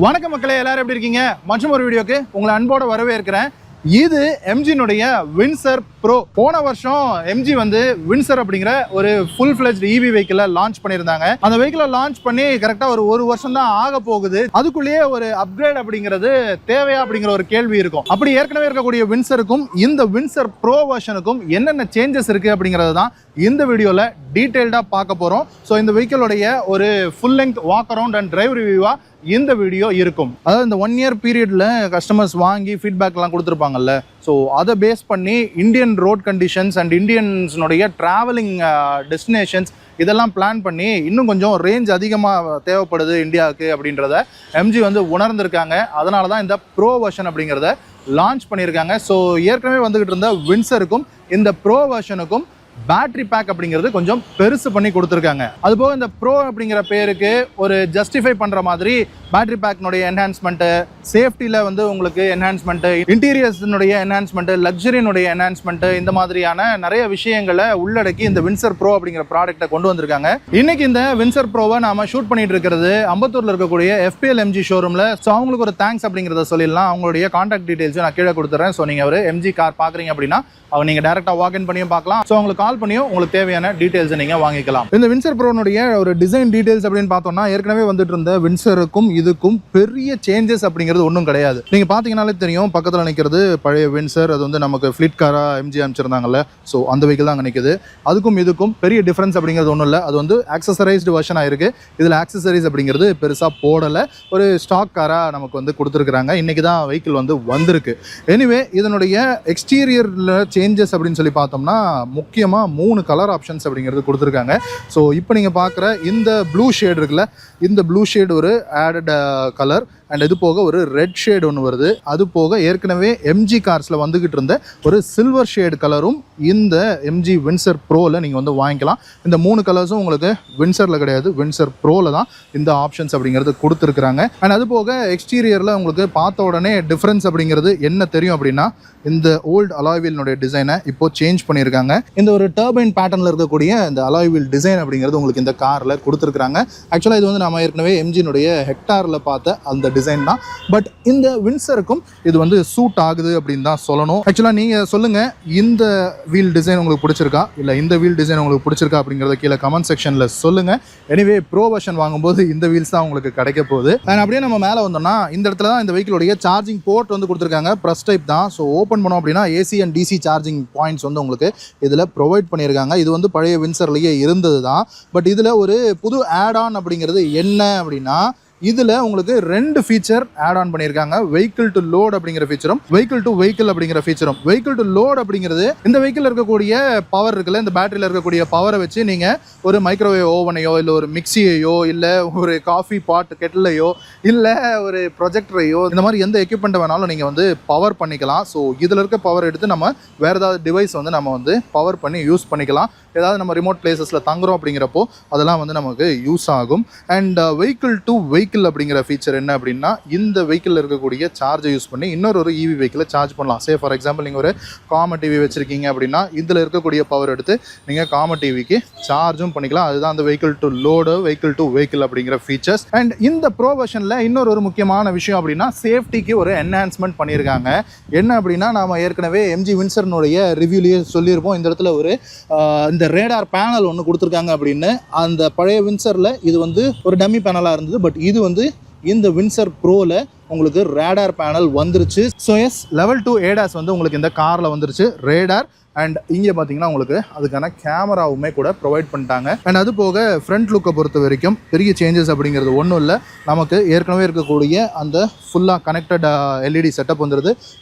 வணக்கம் மக்களே, எல்லாரும் எப்படி இருக்கீங்க? மற்றும் ஒரு வீடியோக்கு உங்களை அன்போட வரவேற்கிறேன். இது எம்ஜினுடைய வின்சர் ப்ரோ. போன வருஷம் எம்ஜி வந்து வின்சர் அப்படிங்கிற ஒரு ஃபுல் ஃபிளெஜ்ட் இவி வெஹிக்கிளை லான்ச் பண்ணியிருந்தாங்க. அந்த வெஹிக்கிளை லான்ச் பண்ணி கரெக்டாக ஒரு வருஷம் தான் ஆக போகுது. அதுக்குள்ளேயே ஒரு அப்கிரேட் அப்படிங்கிறது தேவையா அப்படிங்கிற ஒரு கேள்வி இருக்கும். அப்படி ஏற்கனவே இருக்கக்கூடிய வின்சருக்கும் இந்த வின்சர் ப்ரோ வெர்ஷனுக்கும் என்னென்ன சேஞ்சஸ் இருக்கு அப்படிங்கிறது தான் இந்த வீடியோவில் டீட்டெயில்டாக பார்க்க போகிறோம். ஸோ இந்த வெஹிக்கிளோடைய ஒரு full length walk around and drive ரிவ்யூவாக இந்த வீடியோ இருக்கும். அதாவது இந்த 1 இயர் பீரியடில் கஸ்டமர்ஸ் வாங்கி ஃபீட்பேக்லாம் கொடுத்துருப்பாங்கல்ல. ஸோ அதை பேஸ் பண்ணி இந்தியன் ரோட் கண்டிஷன்ஸ் அண்ட் இந்தியன்ஸ்னுடைய ட்ராவலிங் டெஸ்டினேஷன்ஸ் இதெல்லாம் பிளான் பண்ணி இன்னும் கொஞ்சம் ரேஞ்ச் அதிகமாக தேவைப்படுது இந்தியாவுக்கு அப்படின்றத எம்ஜி வந்து உணர்ந்திருக்காங்க. அதனால தான் இந்த ப்ரோ வெர்ஷன் அப்படிங்கிறத லான்ச் பண்ணியிருக்காங்க. ஸோ ஏற்கனவே வந்துக்கிட்டு இருந்த வின்சருக்கும் இந்த ப்ரோ வெர்ஷனுக்கும் பேட்டரி பேக் அப்படிங்கிறது கொஞ்சம் பெருசு பண்ணி கொடுத்துருக்காங்க. அதுபோக இந்த ப்ரோ அப்படிங்கிற பேருக்கு ஒரு ஜஸ்டிஃபை பண்ணுற மாதிரி பேட்டரி பேக்னுடைய என்ஹான்ஸ்மெண்ட்டு, சேஃப்டியில் வந்து உங்களுக்கு என்ஹான்ஸ்மெண்ட்டு, இன்டீரியர்ஸினுடைய என்ஹான்ஸ்மெண்ட்டு, லக்ஸரியினுடைய என்ஹான்ஸ்மெண்ட்டு, இந்த மாதிரியான நிறைய விஷயங்களை உள்ளடக்கி இந்த வின்சர் ப்ரோ அப்படிங்கிற ப்ராடக்ட்டை கொண்டு வந்திருக்காங்க. இன்னைக்கு இந்த வின்சர் ப்ரோவை நாம ஷூட் பண்ணிட்டு இருக்கிறது அம்பத்தூரில் இருக்கக்கூடிய FPL MG ஷோரூமில். ஸோ அவங்களுக்கு ஒரு தேங்க்ஸ் அப்படிங்கிறத சொல்லிடலாம். அவங்களுடைய கான்டாக்ட் டீட்டெயில்ஸும் நான் கீழே கொடுத்துறேன். ஸோ நீங்கள் ஒரு MG கார் பார்க்குறீங்க அப்படின்னா அவங்க நீங்கள் டேரெக்டாக வாக்இன் பண்ணியும் பார்க்கலாம். ஸோ உங்களுக்கு கால் பண்ணியும் உங்களுக்கு தேவையான டீட்டெயில்ஸை நீங்கள் வாங்கிக்கலாம். இந்த வின்சர் ப்ரோனுடைய ஒரு டிசைன் டீட்டெயில்ஸ் அப்படின்னு பார்த்தோம்னா ஏற்கனவே வந்துட்டு இருந்த வின்சருக்கும் இதுக்கும் பெரிய சேஞ்சஸ் அப்படிங்கிறது ஒன்றும் கிடையாது. நீங்கள் பார்த்தீங்கன்னாலே தெரியும், பக்கத்தில் நிற்கிறது பழைய வின்சர். அது வந்து நமக்கு ஃப்ளிட் காராக MG அமைச்சிருந்தாங்கல்ல. ஸோ அந்த வெஹிக்கிள் தான் அங்கே நிற்குது. அதுக்கும் இதுக்கும் பெரிய டிஃப்ரென்ஸ் அப்படிங்கிறது ஒன்றும் இல்லை. அது வந்து ஆக்சசரைஸ்டு வெர்ஷனாக இருக்குது. இதில் ஆக்சசரிஸ் அப்படிங்கிறது பெருசாக போடலை. ஒரு ஸ்டாக் காராக நமக்கு வந்து கொடுத்துருக்குறாங்க. இன்றைக்கி தான் வெஹிக்கிள் வந்து வந்திருக்கு. எனிவே இதனுடைய எக்ஸ்டீரியரில் சேஞ்சஸ் அப்படின்னு சொல்லி பார்த்தோம்னா முக்கியமாக 3 கலர் ஆப்ஷன்ஸ் அப்படிங்கிறது கொடுத்துருக்காங்க. ஸோ இப்போ நீங்கள் பார்க்குற இந்த ப்ளூ ஷேட் இருக்குல்ல, இந்த ப்ளூ ஷேட் ஒரு ஆடட் கலர். அண்ட் இது போக ஒரு ரெட் ஷேட் ஒன்று வருது. அது போக ஏற்கனவே MG கார்ஸில் வந்துக்கிட்டு இருந்த ஒரு சில்வர் ஷேட் கலரும் இந்த MG வின்சர் ப்ரோவில் நீங்கள் வந்து வாங்கிக்கலாம். இந்த 3 கலர்ஸும் உங்களுக்கு வின்சரில் கிடையாது, வின்சர் ப்ரோவில் தான் இந்த ஆப்ஷன்ஸ் அப்படிங்கிறது கொடுத்துருக்குறாங்க. அண்ட் அது போக எக்ஸ்டீரியரில் உங்களுக்கு பார்த்த உடனே டிஃப்ரென்ஸ் அப்படிங்கிறது என்ன தெரியும் அப்படின்னா, இந்த ஓல்டு அலாய் வீலினுடைய டிசைனை இப்போ சேஞ்ச் பண்ணியிருக்காங்க. இந்த ஒரு டர்பைன் பேட்டர்னில் இருக்கக்கூடிய இந்த அலாய் வீல் டிசைன் அப்படிங்கிறது உங்களுக்கு இந்த காரில் கொடுத்துருக்குறாங்க. ஆக்சுவலாக இது வந்து நம்ம ஏற்கனவே MGனுடைய ஹெக்டாரில் பார்த்த அந்த டிசைன் தான். பட் இந்த வின்சருக்கும் இது வந்து சூட் ஆகுது அப்படின்னு தான் சொல்லணும். ஆக்சுவலாக நீங்கள் சொல்லுங்கள், இந்த வீல் டிசைன் உங்களுக்கு பிடிச்சிருக்கா இல்லை இந்த வீல் டிசைன் உங்களுக்கு பிடிச்சிருக்கா அப்படிங்கிறத கீழே கமெண்ட் செக்ஷனில் சொல்லுங்கள். எனிவே ப்ரோ வெர்ஷன் வாங்கும்போது இந்த வீல்ஸ் தான் உங்களுக்கு கிடைக்க போகுது. அண்ட் அப்படியே நம்ம மேலே வந்தோம்னா இந்த இடத்துல தான் இந்த வெஹிக்கிளுடைய சார்ஜிங் போர்ட் வந்து கொடுத்துருக்காங்க. ப்ரெஸ் டைப் தான். ஸோ ஓப்பன் பண்ணோம் அப்படின்னா AC and DC charging points வந்து உங்களுக்கு இதில் ப்ரொவைட் பண்ணியிருக்காங்க. இது வந்து பழைய வின்சர்லேயே இருந்தது தான். பட் இதில் ஒரு புது ஆட் ஆன் அப்படிங்கிறது என்ன அப்படின்னா, இதில் உங்களுக்கு 2 ஃபீச்சர் ஆட் ஆன் பண்ணியிருக்காங்க. வெஹிக்கிள் டு லோட் அப்படிங்கிற ஃபீச்சரும் வெஹிக்கிள் டு வெஹிக்கிள் அப்படிங்கிற ஃபீச்சரும். வெஹிக்கிள் டு லோட் அப்படிங்கிறது இந்த வெஹிக்கிள் இருக்கக்கூடிய பவர் இருக்குல்ல, இந்த பேட்டரியில் இருக்கக்கூடிய பவரை வச்சு நீங்கள் ஒரு மைக்ரோவேவ் ஓவனையோ இல்லை ஒரு மிக்சியையோ இல்லை ஒரு காஃபி பாட் கெட்டிலையோ இல்லை ஒரு ப்ரொஜெக்டரையோ இந்த மாதிரி எந்த எக்யூப்மெண்ட்டை வேணாலும் நீங்கள் வந்து பவர் பண்ணிக்கலாம். ஸோ இதில் இருக்க பவர் எடுத்து நம்ம வேறு ஏதாவது டிவைஸ் வந்து நம்ம வந்து பவர் பண்ணி யூஸ் பண்ணிக்கலாம். ஏதாவது நம்ம ரிமோட் பிளேசஸில் தங்குறோம் அப்படிங்கிறப்போ அதெல்லாம் வந்து நமக்கு யூஸ் ஆகும். அண்ட் வெஹிக்கிள் டு வெஹிக்கிள் அப்படிங்கிற ஃபீச்சர் என்ன அப்படின்னா, இந்த வெஹிக்கிள் இருக்கக்கூடிய சார்ஜை யூஸ் பண்ணி இன்னொரு EV வெஹிக்கிளை சார்ஜ் பண்ணலாம். சே ஃபார் எக்ஸாம்பிள் நீங்கள் ஒரு காம டிவி வச்சுருக்கீங்க அப்படின்னா இதில் இருக்கக்கூடிய பவர் எடுத்து நீங்கள் காம டிவிக்கு சார்ஜும் பண்ணிக்கலாம். அதுதான் அந்த vehicle to load, vehicle to vehicle அப்படிங்கிற ஃபீச்சர்ஸ். அண்ட் இந்த ப்ரோ வெர்ஷனில் இன்னொரு முக்கியமான விஷயம் அப்படின்னா, சேஃப்டிக்கு ஒரு என்ஹான்ஸ்மெண்ட் பண்ணியிருக்காங்க. என்ன அப்படின்னா, நாம் ஏற்கனவே MG வின்சர்னுடைய ரிவ்யூலேயே சொல்லியிருப்போம், இந்த இடத்துல ஒரு இந்த ரேடார் பேனல் ஒன்று கொடுத்துருக்காங்க அப்படின்னு. அந்த பழைய வின்சரில் இது வந்து ஒரு டம்மி பேனலாக இருந்தது. பட் இது வந்து இந்த வின்சர் ப்ரோவில் உங்களுக்கு ரேடார் பேனல் வந்துருச்சு. ஸோ எஸ், லெவல் 2 ADAS வந்து உங்களுக்கு இந்த காரில் வந்துருச்சு, ரேடார். அண்ட் இங்கே பார்த்தீங்கன்னா உங்களுக்கு அதுக்கான கேமராவுமே கூட ப்ரொவைட் பண்ணிட்டாங்க. அண்ட் அது போக ஃப்ரண்ட் லுக்கை பொறுத்த வரைக்கும் பெரிய சேஞ்சஸ் அப்படிங்கிறது ஒன்றும் இல்லை. நமக்கு ஏற்கனவே இருக்கக்கூடிய அந்த ஃபுல்லாக கனெக்டட் LED செட்டப் வந்துடுது.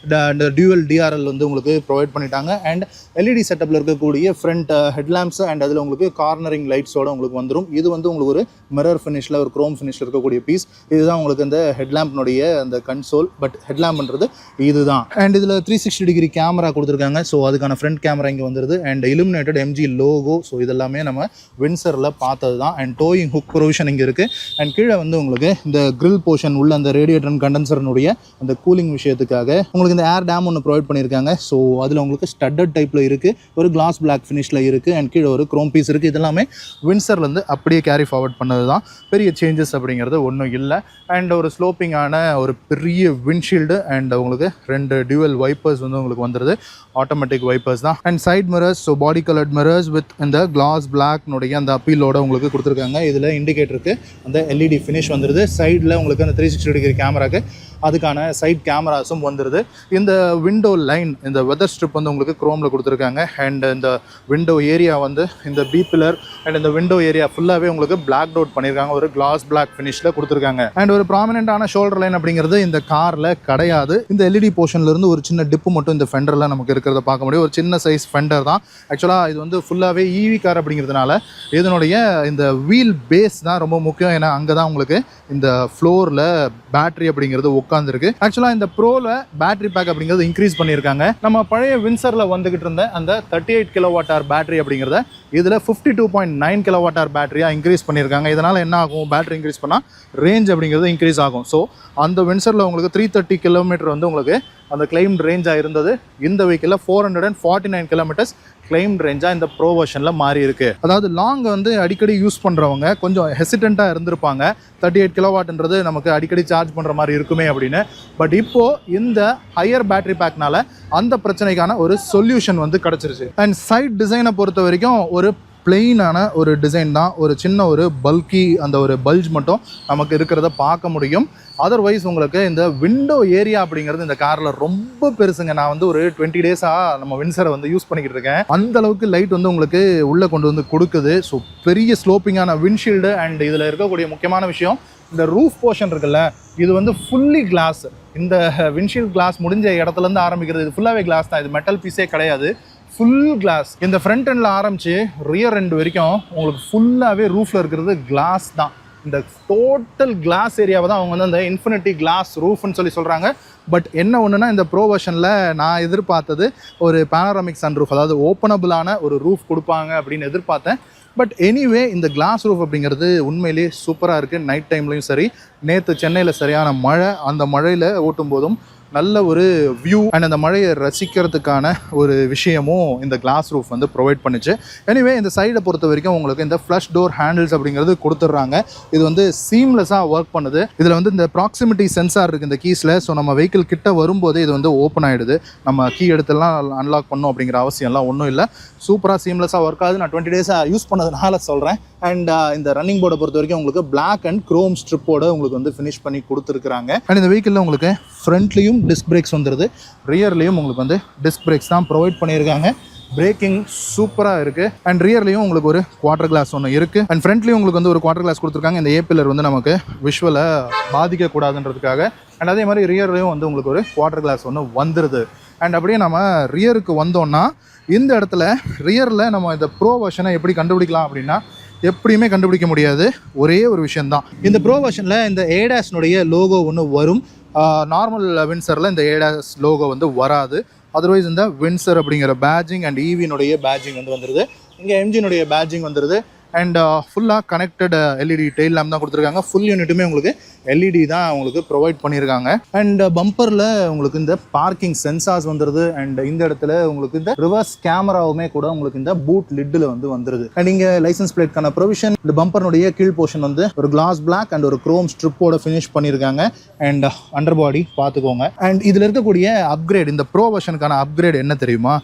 அந்த டியூவல் DRL வந்து உங்களுக்கு ப்ரொவைட் பண்ணிட்டாங்க. அண்ட் LED செட்டப்பில் இருக்கக்கூடிய ஃப்ரண்ட் ஹெட்லாம்ப்ஸ் அண்ட் அதில் உங்களுக்கு கார்னரிங் லைட்ஸோடு உங்களுக்கு வந்துடும். இது வந்து உங்களுக்கு ஒரு மிரர் ஃபினிஷில் ஒரு க்ரோம் ஃபினிஷில் இருக்கக்கூடிய பீஸ். இதுதான் உங்களுக்கு இந்த ஹெட்லாம்ப்னுடைய அந்த கன்சோல். பட் ஹெட்லாம்ப்ன்றது இதுதான். அண்ட் இதில் 360 டிகிரி கேமரா கொடுத்துருக்காங்க. ஸோ அதுக்கான ஃப்ரண்ட் கேமரா இங்கே வந்துருது. And illuminated MG logo. So இதெல்லாமே நம்ம வின்சரில் பார்த்தது தான். அண்ட் டோயிங் ஹுக் ப்ரொவிஷன் இங்கே இருக்குது. அண்ட் கீழே வந்து உங்களுக்கு இந்த கிரில் போர்ஷன் உள்ள அந்த ரேடியேட்டர் அண்ட் கண்டென்சர்னுடைய அந்த கூலிங் விஷயத்துக்காக உங்களுக்கு இந்த ஏர் டேம் ஒன்று ப்ரொவைட் பண்ணியிருக்காங்க. ஸோ அதில் உங்களுக்கு ஸ்டட்டட் டைப்பில் இருக்குது, ஒரு கிளாஸ் பிளாக் ஃபினிஷில் இருக்குது. அண்ட் கீழே ஒரு க்ரோம் பீஸ் இருக்குது. இதெல்லாமே வின்சர்லேருந்து அப்படியே கேரி ஃபார்வர்ட் பண்ணது தான். பெரிய சேஞ்சஸ் அப்படிங்கிறது ஒன்றும் இல்லை. அண்ட் ஒரு ஸ்லோப்பிங்கான ஒரு பெரிய விண்ட்ஷீல்டு. அண்ட் உங்களுக்கு 2 டியூவல் வைப்பர்ஸ் வந்து உங்களுக்கு வந்துடுது. ஆட்டோமேட்டிக் வைப்பர்ஸ் தான். And side mirrors, so body coloured mirrors with இந்த கிளாஸ் பிளாக்னுடைய அந்த அப்பீலோட உங்களுக்கு கொடுத்துருக்காங்க. இதில் இண்டிகேட்டருக்கு அந்த LED ஃபினிஷ் வந்துடுது. சைடில் உங்களுக்கு அந்த 360 டிகிரி கேமராக்கு அதுக்கான சைட் கேமராஸும் வந்துடுது. இந்த விண்டோ லைன், இந்த வெதர் ஸ்ட்ரிப் வந்து உங்களுக்கு குரோமில் கொடுத்துருக்காங்க. அண்ட் இந்த விண்டோ ஏரியா வந்து இந்த பி பில்லர் அண்ட் இந்த விண்டோ ஏரியா ஃபுல்லாகவே உங்களுக்கு பிளாக் அவுட் பண்ணியிருக்காங்க. ஒரு கிளாஸ் பிளாக் ஃபினிஷில் கொடுத்துருக்காங்க. அண்ட் ஒரு ப்ராமினென்ட்டான ஷோல்டர் லைன் அப்படிங்கிறது இந்த காரில் கிடையாது. இந்த LED போர்ஷன்லேருந்து ஒரு சின்ன டிப்பு மட்டும் இந்த ஃபெண்டரில் நமக்கு இருக்கிறத பார்க்க முடியும். ஒரு சின்ன சைஸ் ஃபெண்டர் தான். ஆக்சுவலாக இது வந்து ஃபுல்லாகவே EV கார் அப்படிங்கிறதுனால இதனுடைய இந்த வீல் பேஸ் தான் ரொம்ப முக்கியம். ஏன்னா அங்கே தான் உங்களுக்கு இந்த ஃப்ளோரில் பேட்டரி அப்படிங்கிறது உட்காந்துருக்கு. ஆக்சுவலாக இந்த ப்ரோவில் பேட்டரி பேக் அப்படிங்கிறது இன்க்ரீஸ் பண்ணியிருக்காங்க. நம்ம பழைய வின்சரில் வந்துகிட்டு இருந்த அந்த 38 kWh பேட்டரி அப்படிங்கிறத இதில் 52.9 kWh பேட்டரியாக இன்க்ரீஸ் பண்ணியிருக்காங்க. இதனால் என்ன ஆகும், பேட்டரி இன்க்ரீஸ் பண்ணால் ரேஞ்ச் அப்படிங்கிறது இன்க்ரீஸ் ஆகும். ஸோ அந்த வின்சரில் உங்களுக்கு 330 km வந்து உங்களுக்கு அந்த கிளைம்ட் ரேஞ்சாக இருந்தது. இந்த வெஹிக்கிளில் 449 km கிளைம்ட் ரேஞ்சாக இந்த ப்ரோ வெர்ஷனில் மாறி இருக்கு. அதாவது லாங் வந்து அடிக்கடி யூஸ் பண்ணுறவங்க கொஞ்சம் ஹெசிடென்ட்டாக இருந்திருப்பாங்க. 38 kWன்றது நமக்கு அடிக்கடி சார்ஜ் பண்ணுற மாதிரி இருக்குமே அப்படின்னு. பட் இப்போது இந்த ஹையர் பேட்டரி பேக்னால அந்த பிரச்சனைக்கான ஒரு சொல்யூஷன் வந்து கிடச்சிருச்சு. அண்ட் சைட் டிசைனை பொறுத்த வரைக்கும் ஒரு பிளெயினான ஒரு டிசைன் தான். ஒரு சின்ன ஒரு பல்கி அந்த ஒரு பல்ஜ் மட்டும் நமக்கு இருக்கிறத பார்க்க முடியும். அதர்வைஸ் உங்களுக்கு இந்த விண்டோ ஏரியா அப்படிங்கிறது இந்த காரில் ரொம்ப பெருசுங்க. நான் வந்து ஒரு 20 டேஸாக நம்ம வின்சரை வந்து யூஸ் பண்ணிக்கிட்டு இருக்கேன். அந்த அளவுக்கு லைட் வந்து உங்களுக்கு உள்ளே கொண்டு வந்து கொடுக்குது. ஸோ பெரிய ஸ்லோப்பிங்கான விண்ட்ஷீல்டு. அண்ட் இதில் இருக்கக்கூடிய முக்கியமான விஷயம், இந்த ரூஃப் போர்ஷன் இருக்குல்ல, இது வந்து ஃபுல்லி கிளாஸ். இந்த விண்ட்ஷீல்ட் கிளாஸ் முடிஞ்ச இடத்துலேருந்து ஆரம்பிக்கிறது. இது ஃபுல்லாகவே கிளாஸ் தான். இது மெட்டல் பீஸே கிடையாது, ஃபுல் கிளாஸ். இந்த ஃப்ரண்ட் எண்டில் ஆரம்பித்து ரியர் எண்ட் வரைக்கும் உங்களுக்கு ஃபுல்லாகவே ரூஃபில் இருக்கிறது கிளாஸ் தான். இந்த டோட்டல் கிளாஸ் ஏரியாவை தான் அவங்க வந்து அந்த இன்ஃபினிட்டி கிளாஸ் ரூஃப்னு சொல்கிறாங்க. பட் என்ன ஒன்றுனா, இந்த ப்ரோ வெர்ஷனில் நான் எதிர்பார்த்தது ஒரு பேனராமிக் சன் ரூஃப், அதாவது ஓப்பனபிளான ஒரு ரூஃப் கொடுப்பாங்க அப்படின்னு எதிர்பார்த்தேன். பட் எனிவே இந்த கிளாஸ் ரூஃப் அப்படிங்கிறது உண்மையிலேயே சூப்பராக இருக்குது. நைட் டைம்லையும் சரி, நேற்று சென்னையில் சரியான மழை, அந்த மழையில் ஓட்டும் போதும் நல்ல ஒரு வியூ அண்ட் அந்த மழையை ரசிக்கிறதுக்கான ஒரு விஷயமும் இந்த கிளாஸ் ரூஃப் வந்து ப்ரொவைட் பண்ணிச்சு. எனிவே இந்த சைடை பொறுத்த வரைக்கும் உங்களுக்கு இந்த ஃப்ளஷ் டோர் ஹேண்டில்ஸ் அப்படிங்கிறது கொடுத்துட்றாங்க. இது வந்து சீம்லெஸ்ஸாக ஒர்க் பண்ணுது. இதில் வந்து இந்த ப்ராக்சிமிட்டி சென்சார் இருக்குது இந்த கீஸில். ஸோ நம்ம வெஹிக்கிள் கிட்ட வரும்போது இது வந்து ஓப்பன் ஆகிடுது. நம்ம கீ எடுத்துலாம் அன்லாக் பண்ணோம் அப்படிங்கிற அவசியம்லாம் ஒன்றும் இல்லை. சூப்பராக சீம்லெஸ்ஸாக ஒர்க் ஆகுது. நான் 20 டேஸாக யூஸ் பண்ணதுனால சொல்கிறேன். அண்ட் இந்த ரன்னிங் போர்டை பொறுத்த வரைக்கும் உங்களுக்கு பிளாக் அண்ட் க்ரோம் ஸ்ட்ரிப்போட உங்களுக்கு வந்து ஃபினிஷ் பண்ணி கொடுத்துருக்காங்க. அண்ட் இந்த வெஹிக்கிளில் உங்களுக்கு ஃப்ரண்ட்லேயும் டிஸ்க் பிரேக்ஸ் வந்துடுது, ரியர்லேயும் உங்களுக்கு வந்து டிஸ்க் பிரேக்ஸ் தான் ப்ரொவைட் பண்ணியிருக்காங்க. பிரேக்கிங் சூப்பராக இருக்குது. அண்ட் ரியர்லேயும் உங்களுக்கு ஒரு குவார்டர் கிளாஸ் ஒன்று இருக்குது. அண்ட் ஃப்ரண்ட்லேயும் உங்களுக்கு வந்து ஒரு குவார்டர் கிளாஸ் கொடுத்துருக்காங்க. இந்த ஏபிஎல்ஆர் வந்து நமக்கு விஷுவலை பாதிக்கக்கூடாதுன்றதுக்காக. அண்ட் அதே மாதிரி ரியர்லேயும் வந்து உங்களுக்கு ஒரு குவார்டர் கிளாஸ் ஒன்று வந்துடுது. அண்ட் அப்படியே நம்ம ரியருக்கு வந்தோம்னா, இந்த இடத்துல ரியரில் நம்ம இந்த ப்ரோ வெர்ஷனை எப்படி கண்டுபிடிக்கலாம் அப்படின்னா, எப்படியுமே கண்டுபிடிக்க முடியாது. ஒரே ஒரு விஷயந்தான், இந்த ப்ரோ வெர்ஷனில் இந்த ஏடாஸ்னுடைய லோகோ ஒன்று வரும். நார்மல் வின்சரில் இந்த ஏடாஸ் லோகோ வந்து வராது. அதர்வைஸ் இந்த வின்சர் அப்படிங்கிற பேட்ஜிங் அண்ட் ஈவினுடைய பேட்ஜிங் வந்து வந்துடுது. இங்கே எம்ஜினுடைய பேட்ஜிங் வந்துடுது. அண்ட் ஃபுல்லாக கனெக்டட் LED டெயில் லேம்ப் தான் கொடுத்துருக்காங்க. ஃபுல் யூனிட்டுமே உங்களுக்கு LED தான் உங்களுக்கு ப்ரொவைட் பண்ணியிருக்காங்க. அண்ட் பம்பரில் உங்களுக்கு இந்த பார்க்கிங் சென்சார்ஸ் வந்துடுது. அண்ட் இந்த இடத்துல உங்களுக்கு இந்த ரிவர்ஸ் கேமராவுமே கூட உங்களுக்கு இந்த பூட் லிட்டில் வந்து வந்துடுது. அண்ட் இங்கே லைசன்ஸ் பிளேட்கான ப்ரொவிஷன், இந்த பம்பர்னுடைய கீழ் போர்ஷன் வந்து ஒரு கிளாஸ் பிளாக் அண்ட் ஒரு க்ரோம் ஸ்ட்ரிப்போட ஃபினிஷ் பண்ணியிருக்காங்க. அண்ட் அண்டர் பாடி பார்த்துக்கோங்க. அண்ட் இதில் இருக்கக்கூடிய அப்கிரேட், இந்த ப்ரோ வெர்ஷனுக்கான அப்கிரேட் என்ன தெரியுமா,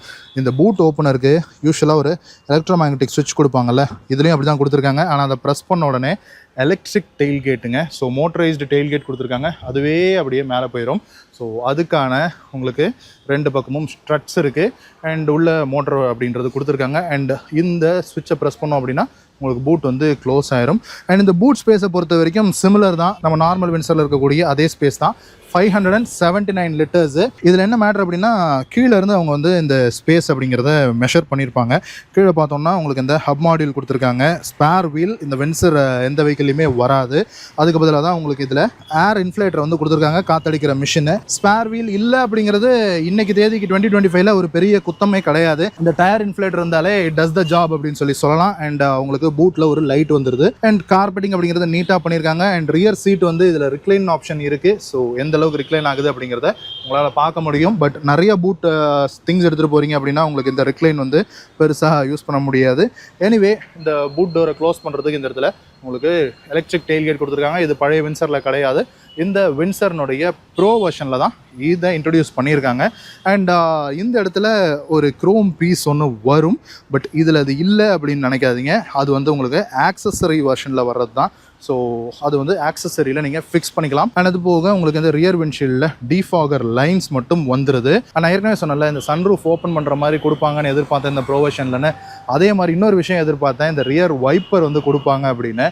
இந்த பூட் ஓப்பனருக்கு யூஸ்வலாக ஒரு எலக்ட்ரோமேக்னெட்டிக் சுவிட்ச் கொடுப்பாங்கல்ல, இதுலேயும் அப்படி தான் கொடுத்துருக்காங்க. ஆனால் அதை ப்ரெஸ் பண்ண உடனே எலக்ட்ரிக் டெயில்கேட்டுங்க. ஸோ மோட்டரைஸ்டு டெயில்கேட் கொடுத்துருக்காங்க. அதுவே அப்படியே மேலே போயிடும். ஸோ அதுக்கான உங்களுக்கு 2 பக்கமும் ஸ்ட்ரட்ஸ் இருக்குது. அண்ட் உள்ள மோட்டர் அப்படின்றது கொடுத்துருக்காங்க. அண்ட் இந்த ஸ்விட்சை ப்ரெஸ் பண்ணோம் அப்படின்னா உங்களுக்கு பூட் வந்து க்ளோஸ் ஆயிரும். அண்ட் இந்த பூட் ஸ்பேஸை பொறுத்த வரைக்கும் சிமிலர் தான், நம்ம நார்மல் வின்சரில் இருக்கக்கூடிய அதே ஸ்பேஸ் தான். 579 லிட்டர்ஸ். இதில் என்ன மேட்டர் அப்படின்னா கீழே இருந்து அவங்க வந்து இந்த ஸ்பேஸ் அப்படிங்கிறத மெஷர் பண்ணியிருப்பாங்க. கீழே பார்த்தோம்னா உங்களுக்கு இந்த ஹப் மாடியூல் கொடுத்துருக்காங்க. ஸ்பேர் வீல் இந்த வென்சர் எந்த வெஹிக்கிள்லையுமே வராது. அதுக்கு பதிலாக தான் உங்களுக்கு இதில் ஏர் இன்ஃப்ளேட்டர் வந்து கொடுத்துருக்காங்க, காத்தடிக்கிற மிஷின். ஸ்பேர் வீல் இல்லை அப்படிங்கிறது இன்னைக்கு தேதிக்கு 2025 ஒரு பெரிய குத்தமே கிடையாது. இந்த டயர் இன்ஃப்ளேட்டர் இருந்தாலே இட் டஸ் த ஜாப் அப்படின்னு சொல்லலாம். அண்ட் உங்களுக்கு பூட்ல ஒரு லைட் வந்துருது. அண்ட் கார்பெட்டிங் அப்படிங்கிறத நீட்டாக பண்ணியிருக்காங்க. அண்ட் ரியர் சீட் வந்து இதில் ரிக்ளைன் ஆப்ஷன் இருக்குது. ஸோ எந்த அளவுக்கு ரிக்ளைன் ஆகுது அப்படிங்கிறத உங்களால் பார்க்க முடியும். பட் நிறைய பூட் திங்ஸ் எடுத்துகிட்டு போகிறீங்க அப்படின்னா உங்களுக்கு இந்த ரிக்ளைன் வந்து பெருசாக யூஸ் பண்ண முடியாது. எனிவே இந்த பூட் டோரை க்ளோஸ் பண்ணுறதுக்கு இந்த இடத்துல உங்களுக்கு எலக்ட்ரிக் டெயில்கேட் கொடுத்துருக்காங்க. இது பழைய வின்சரில் கிடையாது. இந்த வின்சர்னுடைய ப்ரோ வெர்ஷனில் தான் இதை இன்ட்ரடியூஸ் பண்ணியிருக்காங்க. அண்ட் இந்த இடத்துல ஒரு க்ரோம் பீஸ் ஒன்று வரும். பட் இதில் அது இல்லை அப்படின்னு நினைக்காதீங்க. அது வந்து உங்களுக்கு ஆக்சஸரி வெர்ஷனில் வர்றது தான். ஸோ அது வந்து ஆக்சஸரியில் நீங்கள் ஃபிக்ஸ் பண்ணிக்கலாம். அண்ட் அது போக உங்களுக்கு இந்த ரியர் விண்ட்ஷீல்டில் டிஃபாகர் லைன்ஸ் மட்டும் வந்துடுது. நான் ஏற்கனவே சொன்னல இந்த சன்ரூஃப் ஓப்பன் பண்ணுற மாதிரி கொடுப்பாங்கன்னு எதிர்பார்த்தேன் இந்த ப்ரோவர்ஷன்லன்னு. அதே மாதிரி இன்னொரு விஷயம் எதிர்பார்த்தேன், இந்த ரியர் வைப்பர் வந்து கொடுப்பாங்க அப்படின்னு.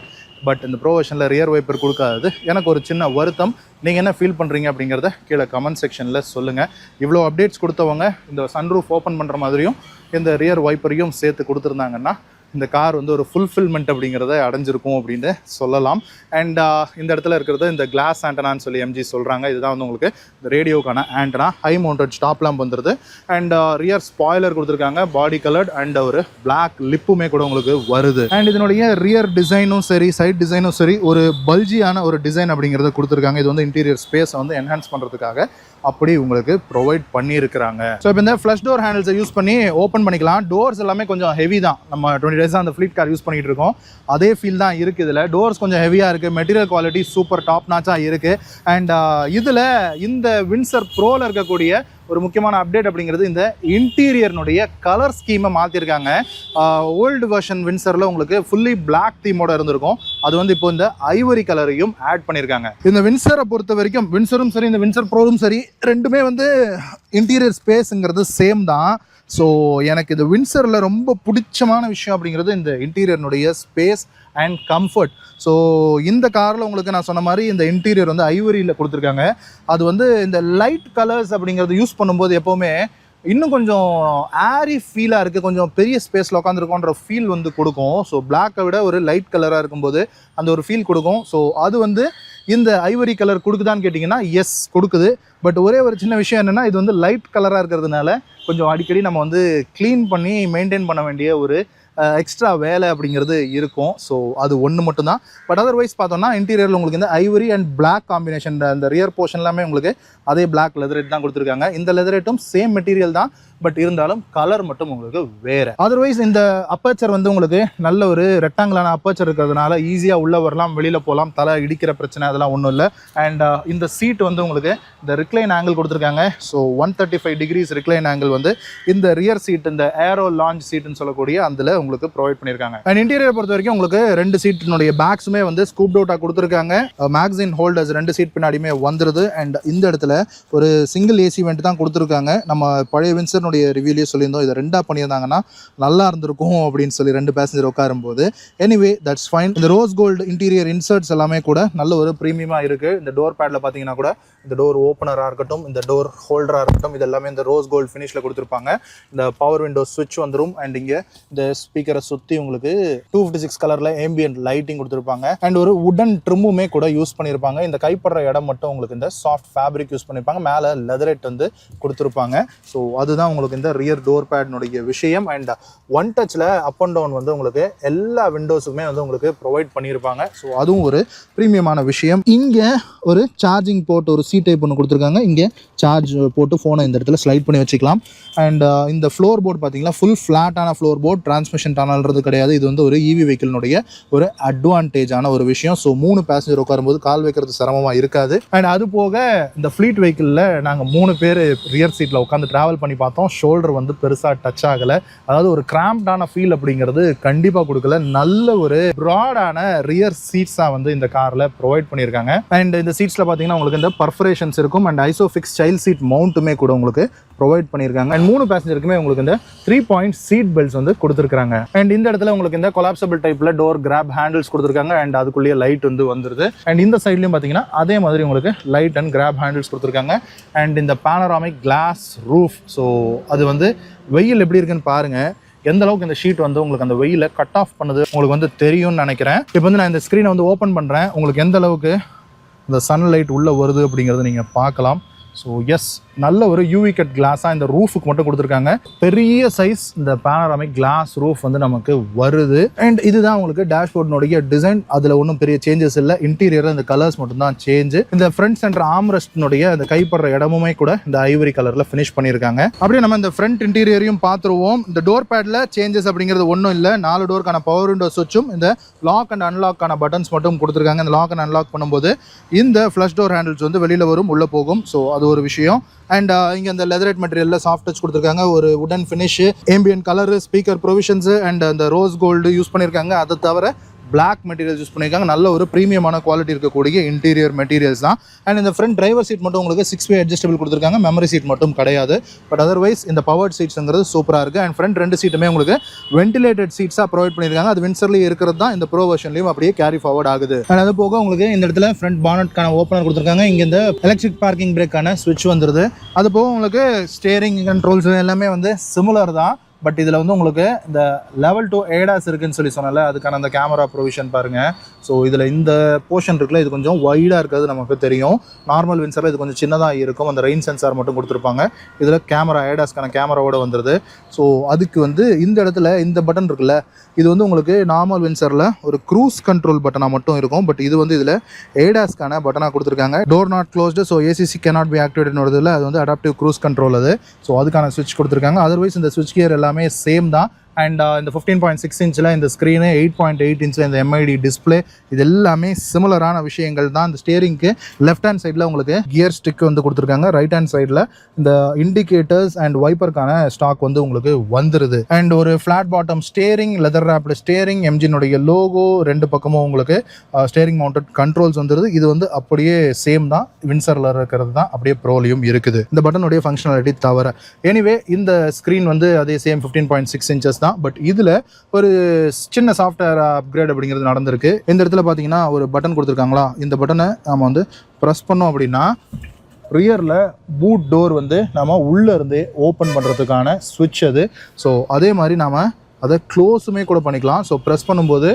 பட் இந்த ப்ரோவர்ஷனில் ரியர் வைப்பர் கொடுக்காதது எனக்கு ஒரு சின்ன வருத்தம். நீங்கள் என்ன ஃபீல் பண்ணுறீங்க அப்படிங்கிறத கீழே கமெண்ட் செக்ஷனில் சொல்லுங்கள். இவ்வளோ அப்டேட்ஸ் கொடுத்தவங்க இந்த சன்ரூஃப் ஓப்பன் பண்ணுற மாதிரியும் இந்த ரியர் வைப்பரையும் சேர்த்து கொடுத்துருந்தாங்கன்னா இந்த கார் வந்து ஒரு ஃபுல்ஃபில்மெண்ட் அப்படிங்கிறத அடைஞ்சிருக்கும் அப்படின்னு சொல்லலாம். அண்ட் இந்த இடத்துல இருக்கிறது இந்த கிளாஸ் ஆண்டனான்னு சொல்லி எம்ஜி சொல்கிறாங்க. இதுதான் வந்து உங்களுக்கு இந்த ரேடியோக்கான antenna. High mounted stop lamp வந்துடுது. அண்ட் ரியர் ஸ்பாய்லர் கொடுத்துருக்காங்க, பாடி கலர்ட். அண்ட் ஒரு பிளாக் லிப்புமே கூட உங்களுக்கு வருது. அண்ட் இதனுடைய ரியர் டிசைனும் சரி, சைட் டிசைனும் சரி, ஒரு பல்ஜியான ஒரு டிசைன் அப்படிங்கிறத கொடுத்துருக்காங்க. இது வந்து இன்டீரியர் ஸ்பேஸை வந்து என்ஹான்ஸ் பண்ணுறதுக்காக அப்படி உங்களுக்கு ப்ரொவைட் பண்ணியிருக்கிறாங்க. ஸோ இப்போ இந்த ஃப்ளஷ் டோர் ஹேண்டில்ஸை யூஸ் பண்ணி ஓப்பன் பண்ணிக்கலாம். டோர்ஸ் எல்லாமே கொஞ்சம் ஹெவி தான். நம்ம 20 days அந்த ஃப்ளீட் கார் யூஸ் பண்ணிகிட்டு இருக்கோம். அதே ஃபீல் தான் இருக்குது. இதில் டோர்ஸ் கொஞ்சம் ஹெவியாக இருக்குது. மெட்டீரியல் குவாலிட்டி சூப்பர் டாப் நாச்சாக இருக்குது. அண்ட் இதில் இந்த வின்சர் ப்ரோவில் இருக்கக்கூடிய ஒரு முக்கியமான அப்டேட் அப்படிங்கிறது இந்த இன்டீரியர்னுடைய கலர் ஸ்கீமை மாற்றிருக்காங்க. ஓல்டு வெர்ஷன் வின்சரில் உங்களுக்கு ஃபுல்லி பிளாக் தீமோட இருந்திருக்கும். அது வந்து இப்போ இந்த ஐவரி கலரையும் ஆட் பண்ணியிருக்காங்க. இந்த வின்சரை பொறுத்த வரைக்கும் வின்சரும் சரி, இந்த வின்சர் ப்ரோவும் சரி, ரெண்டுமே வந்து இன்டீரியர் ஸ்பேஸுங்கிறது சேம் தான். ஸோ எனக்கு இந்த வின்சரில் ரொம்ப பிடிச்சமான விஷயம் அப்படிங்கிறது இந்த இன்டீரியர்னுடைய ஸ்பேஸ் அண்ட் கம்ஃபர்ட். ஸோ இந்த காரில் உங்களுக்கு நான் சொன்ன மாதிரி இந்த இன்டீரியர் வந்து ஐவரியில் கொடுத்துருக்காங்க. அது வந்து இந்த லைட் கலர்ஸ் அப்படிங்கிறது யூஸ் பண்ணும்போது எப்போவுமே இன்னும் கொஞ்சம் ஏரி ஃபீலாக இருக்குது. கொஞ்சம் பெரிய ஸ்பேஸில் உட்காந்துருக்கோன்ற ஃபீல் வந்து கொடுக்கும். ஸோ பிளாக்கை விட ஒரு லைட் கலராக இருக்கும்போது அந்த ஒரு ஃபீல் கொடுக்கும். ஸோ அது வந்து இந்த ஐவரி கலர் கொடுக்குதான்னு கேட்டிங்கன்னா எஸ் கொடுக்குது. பட் ஒரே ஒரு சின்ன விஷயம் என்னென்னா, இது வந்து லைட் கலராக இருக்கிறதுனால கொஞ்சம் அடிக்கடி நம்ம வந்து க்ளீன் பண்ணி மெயின்டைன் பண்ண வேண்டிய ஒரு எக்ஸ்ட்ரா வேலை அப்படிங்கிறது இருக்கும். ஸோ அது ஒன்று மட்டும்தான். பட் அதர்வைஸ் பார்த்தோம்னா இன்டீரியரில் உங்களுக்கு இந்த ஐவரி அண்ட் பிளாக் காம்பினேஷன், அந்த ரியர் போர்ஷன் எல்லாமே உங்களுக்கு அதே பிளாக் லெதரேட் தான் கொடுத்துருக்காங்க. இந்த லெதரேட்டும் சேம் மெட்டீரியல் தான். பட் இருந்தாலும் கலர் மட்டும் உங்களுக்கு வேறு. அதர்வைஸ் இந்த அப்பர்ச்சர் வந்து உங்களுக்கு நல்ல ஒரு ரெக்டாங்கிளான அப்பர்ச்சர் இருக்கிறதுனால ஈஸியாக உள்ளே வரலாம், வெளியில் போகலாம். தலை இடிக்கிற பிரச்சனை அதெல்லாம் ஒன்றும் இல்லை. அண்ட் இந்த சீட் வந்து உங்களுக்கு இந்த ரிக்ளைன் ஆங்கிள் கொடுத்துருக்காங்க. ஸோ 135 degrees ரிக்ளைன் ஆங்கிள் வந்து இந்த ரியர் சீட், இந்த ஏரோ லான்ச் சீட்டுன்னு சொல்லக்கூடிய அதில் உங்களுக்கு ப்ரொவைட் பண்ணியிருக்காங்க. அண்ட் இன்டீரியர் பொறுத்த வரைக்கும் உங்களுக்கு 2 சீட்டினுடைய பேக்ஸுமே வந்து ஸ்கூப் அவுட்டாக கொடுத்துருக்காங்க. மேக்சின் ஹோல்டர்ஸ் 2 சீட் பின்னாடியுமே வந்துடுது. அண்ட் இந்த இடத்துல ஒரு சிங்கிள் ஏசி வெண்ட் தான் கொடுத்துருக்காங்க. நம்ம பழைய வின்சர் ரிவ்யூலேயே சொல்லியிருந்தோம், இதை 2ஆக பண்ணியிருந்தாங்கன்னா நல்லா இருந்திருக்கும் அப்படின்னு சொல்லி 2 பேசஞ்சர் உட்காரும்போது. Anyway that's fine. இந்த ரோஸ் கோல்டு இன்டீரியர் இன்சர்ட்ஸ் எல்லாமே கூட நல்ல ஒரு ப்ரீமியமாக இருக்குது. இந்த டோர் பேடில் பார்த்தீங்கன்னா கூட இந்த டோர் ஓப்பனராக இருக்கட்டும், இந்த டோர் ஹோல்டராக இருக்கட்டும், இது எல்லாமே இந்த ரோஸ் கோல்டு ஃபினிஷில் கொடுத்துருப்பாங்க. இந்த பவர் விண்டோ ஸ்விட்ச் வந்துடும். அண்ட் இங்கே இந்த ஸ்பீக்கரை சுற்றி உங்களுக்கு 256 கலரில் ஏம்பியன்ட் லைட்டிங் கொடுத்துருப்பாங்க. அண்ட் ஒரு வுடன் ட்ரிம்முமே கூட யூஸ் பண்ணியிருப்பாங்க. இந்த கைப்படுற இடம் மட்டும் உங்களுக்கு இந்த சாஃப்ட் ஃபேப்ரிக் யூஸ் பண்ணியிருப்பாங்க. மேலே லெதரேட் வந்து கொடுத்துருப்பாங்க. ஸோ அதுதான் உங்களுக்கு இந்த ரியர் டோர் பேட்னுடைய விஷயம். அண்ட் ஒன் டச்சில் அப் அண்ட் டவுன் வந்து உங்களுக்கு எல்லா விண்டோஸுக்குமே வந்து உங்களுக்கு ப்ரொவைட் பண்ணியிருப்பாங்க. ஸோ அதுவும் ஒரு ப்ரீமியமான விஷயம். இங்கே ஒரு சார்ஜிங் போர்ட், ஒரு சி டைப் ஒன்று கொடுத்துருக்காங்க. இங்கே சார்ஜ் போட்டு ஃபோனை இந்த இடத்துல ஸ்லைட் பண்ணி வச்சுக்கலாம். அண்ட் இந்த ஃப்ளோர் போர்ட் பார்த்தீங்கன்னா ஃபுல் ஃப்ளாட்டான ஃப்ளோர் போர்ட், டிரான்ஸ்மிஷன் டனல்ன்றது கிடையாது. இது வந்து ஒரு இவி வெஹிக்கிளினுடைய ஒரு அட்வான்டேஜான ஒரு விஷயம். ஸோ 3 பேசஞ்சர் உட்காரும்போது கால் வைக்கிறது சிரமமாக இருக்காது. அண்ட் அது போக இந்த ஃப்ளீட் வெஹிக்கிளில் நாங்கள் 3 பேர் ரியர் சீட்டில் உட்காந்து ட்ராவல் பண்ணி பார்த்தோம். ஷோல்டர் வந்து பெருசாக டச் ஆகலை. அதாவது ஒரு கிராம்ப்டான ஃபீல் அப்படிங்கிறது கண்டிப்பாக கொடுக்கல. நல்ல ஒரு ப்ராடான ரியர் சீட்ஸாக வந்து இந்த காரில் ப்ரொவைட் பண்ணியிருக்காங்க. அண்ட் இந்த சீட்ஸில் பார்த்தீங்கன்னா உங்களுக்கு இந்த பர்ஃபரேஷன்ஸ் இருக்கும். அண்ட் ஐசோஃபிக்ஸ் சைல்ட் சீட் மவுண்ட்டுமே கூட உங்களுக்கு ப்ரொவைட் பண்ணியிருக்காங்க. அண்ட் 3 பேசஞ்சருக்குமே உங்களுக்கு இந்த 3-point சீட் பெல்ட்ஸ் வந்து கொடுத்துருக்காங்க. அண்ட் இந்த இடத்துல உங்களுக்கு இந்த கொலாப்சபிள் டைப்ல டோர் கிராப் ஹேண்டில்ஸ் கொடுத்துருக்காங்க. அண்ட் அதுக்குள்ளேயே லைட் வந்து வந்துருது. அண்ட் இந்த சைட்லயும் பார்த்தீங்கன்னா அதே மாதிரி உங்களுக்கு லைட் அண்ட் கிராப் ஹேண்டில்ஸ் கொடுத்துருக்காங்க. அண்ட் இந்த பேனராமிக் கிளாஸ் ரூஃப், ஸோ அது வந்து வெயில் எப்படி இருக்குன்னு பாருங்க. எந்த அளவுக்கு இந்த ஷீட் வந்து உங்களுக்கு அந்த வெயில கட் ஆஃப் பண்ணுது உங்களுக்கு வந்து தெரியும்னு நினைக்கிறேன். இப்போ வந்து நான் இந்த ஸ்க்ரீனை வந்து ஓப்பன் பண்ணுறேன். உங்களுக்கு எந்த அளவுக்கு இந்த சன்லைட் உள்ளே வருது அப்படிங்கிறத நீங்கள் பார்க்கலாம். ஸோ எஸ், நல்ல ஒரு யூவி கட் கிளாஸாக இந்த ரூஃபுக்கு மட்டும் கொடுத்துருக்காங்க. பெரிய சைஸ் இந்த பேனராமிக் கிளாஸ் ரூஃப் வந்து நமக்கு வருது. அண்ட் இதுதான் உங்களுக்கு டேஷ்போர்டினுடைய டிசைன். அதில் ஒன்றும் பெரிய சேஞ்சஸ் இல்லை. இன்டீரியரில் இந்த கலர்ஸ் மட்டும் தான் சேஞ்சு. இந்த ஃப்ரண்ட் சென்டர் ஆம்ரெஸ்ட்னுடைய அந்த கைப்படுற இடமுமே கூட இந்த ஐவரி கலரில் ஃபினிஷ் பண்ணியிருக்காங்க. அப்படியே நம்ம இந்த ஃப்ரண்ட் இன்டீரியரையும் பார்த்துருவோம். இந்த டோர் பேடில் சேஞ்சஸ் அப்படிங்கிறது ஒன்றும் இல்லை. 4 டோருக்கான பவர் விண்டோ சுவிட்சும் இந்த லாக் அண்ட் அன்லாக்கான பட்டன்ஸ் மட்டும் கொடுத்துருக்காங்க. இந்த லாக் அண்ட் அன்லாக் பண்ணும்போது இந்த ஃப்ளஷ் டோர் ஹேண்டில்ஸ் வந்து வெளியில் வரும், உள்ளே போகும். ஸோ அது ஒரு விஷயம். அண்ட் இங்கே இந்த லெதரேட் மெட்டீரியலில் சாஃப்ட் டச் கொடுத்துருக்காங்க. ஒரு wooden finish, ambient colour, speaker provisions and அந்த ரோஸ் கோல்டு யூஸ் பண்ணியிருக்காங்க. அதை தவிர பிளாக் மெட்டீரியல்ஸ் யூஸ் பண்ணியிருக்காங்க. நல்ல ஒரு ப்ரீமியமான குவாலிட்டி இருக்கக்கூடிய இன்டீரியர் மெட்டீரியல்ஸ் தான். அண்ட் இந்த ஃப்ரண்ட் டிரைவர் சீட் மட்டும் உங்களுக்கு 6-way அட்ஜஸ்டபிள் கொடுத்துருக்காங்க. மெமரி சீட் மட்டும் கிடையாது. பட் அதர்வைஸ் இந்த பவர்ட் சீட்ஸுங்கிறது சூப்பராக இருக்குது. அண்ட் ஃப்ரண்ட் 2 சீட்டுமே உங்களுக்கு வென்டிலேட்டட் சீட்ஸாக ப்ரொவைட் பண்ணியிருக்காங்க. அது வின்சர்லேயே இருக்கிறது தான் இந்த ப்ரோ வெர்ஷன்லையும் அப்படியே கேரி ஃபார்வர்ட் ஆகுது. அண்ட் அது போக உங்களுக்கு இந்த இடத்துல ஃப்ரண்ட் பானட்கான ஓப்பனர் கொடுத்துருக்காங்க. இங்கே இந்த எலக்ட்ரிக் பார்க்கிங் பிரேக்கான ஸ்விட்ச் வந்துருது. அது போக உங்களுக்கு ஸ்டேரிங் கண்ட்ரோல்ஸ் எல்லாமே வந்து சிமிலர் தான். பட் இதில் வந்து உங்களுக்கு இந்த level 2 ADAS இருக்குன்னு சொல்லி சொன்னால அதுக்கான அந்த கேமரா ப்ரொவிஷன் பாருங்கள். ஸோ இதில் இந்த போர்ஷன் இருக்குல்ல, இது கொஞ்சம் வைடாக இருக்கிறது நமக்கு தெரியும். நார்மல் வின்சரில் இது கொஞ்சம் சின்னதாக இருக்கும். அந்த ரெயின் சென்சார் மட்டும் கொடுத்துருப்பாங்க. இதில் கேமரா ADASக்கான கேமராவோட வந்துடுது. ஸோ அதுக்கு வந்து இந்த இடத்துல இந்த பட்டன் இருக்குல்ல, இது வந்து உங்களுக்கு நார்மல் வின்சரில் ஒரு க்ரூஸ் கண்ட்ரோல் பட்டனாக மட்டும் இருக்கும். பட் இது வந்து இதில் ADASக்கான பட்டனாக கொடுத்துருக்காங்க. Door not closed, so ACC cannot be activated வருதுல, அது வந்து அடாப்டிவ் க்ரூஸ் கண்ட்ரோல் அது. ஸோ அதுக்கான ஸ்விட்ச் கொடுத்துருக்காங்க. அதர்வைஸ் இந்த ஸ்விட்ச் கியர் எல்லாமே சேம் தான். அண்ட் இந்த 15.6 இன்ச்சில் இந்த ஸ்க்ரீனு, 8.8 இன்ச்சில் இந்த MID டிஸ்பிளே, இது எல்லாமே சிமிலரான விஷயங்கள் தான். இந்த ஸ்டேரிங்க்கு லெஃப்ட் ஹேண்ட் சைடில் உங்களுக்கு கியர் ஸ்டிக் வந்து கொடுத்துருக்காங்க. ரைட் ஹேண்ட் சைடில் இந்த இண்டிகேட்டர்ஸ் அண்ட் வைப்பருக்கான ஸ்டாக் வந்து உங்களுக்கு வந்துருது. அண்ட் ஒரு flat bottom steering, leather wrapped steering, எம்ஜினுடைய லோகோ 2 பக்கமும் உங்களுக்கு ஸ்டேரிங் மவுண்டட் கண்ட்ரோல்ஸ் வந்துருது. இது வந்து அப்படியே சேம் தான், வின்சரில் இருக்கிறது தான் அப்படியே ப்ரோலையும் இருக்குது. இந்த பட்டனுடைய ஃபங்க்ஷனாலிட்டி தவிர எனிவே இந்த ஸ்க்ரீன் வந்து அதே சேம் 15.6 இன்ச்சஸ் தான். பட் இதில் ஒரு சின்ன சாஃப்ட்வேர் அப்கிரேட் அப்படிங்கிறது நடந்திருக்கு. இந்த இடத்துல பார்த்தீங்கன்னா ஒரு பட்டன் கொடுத்துருக்காங்களா, இந்த பட்டனை நாம் வந்து ப்ரெஸ் பண்ணோம் அப்படின்னா ரியரில் பூட் டோர் வந்து நம்ம உள்ளே இருந்தே ஓப்பன் பண்ணுறதுக்கான ஸ்விட்ச் அது. ஸோ அதே மாதிரி நாம் அதை க்ளோஸுமே கூட பண்ணிக்கலாம். ஸோ ப்ரெஸ் பண்ணும்போது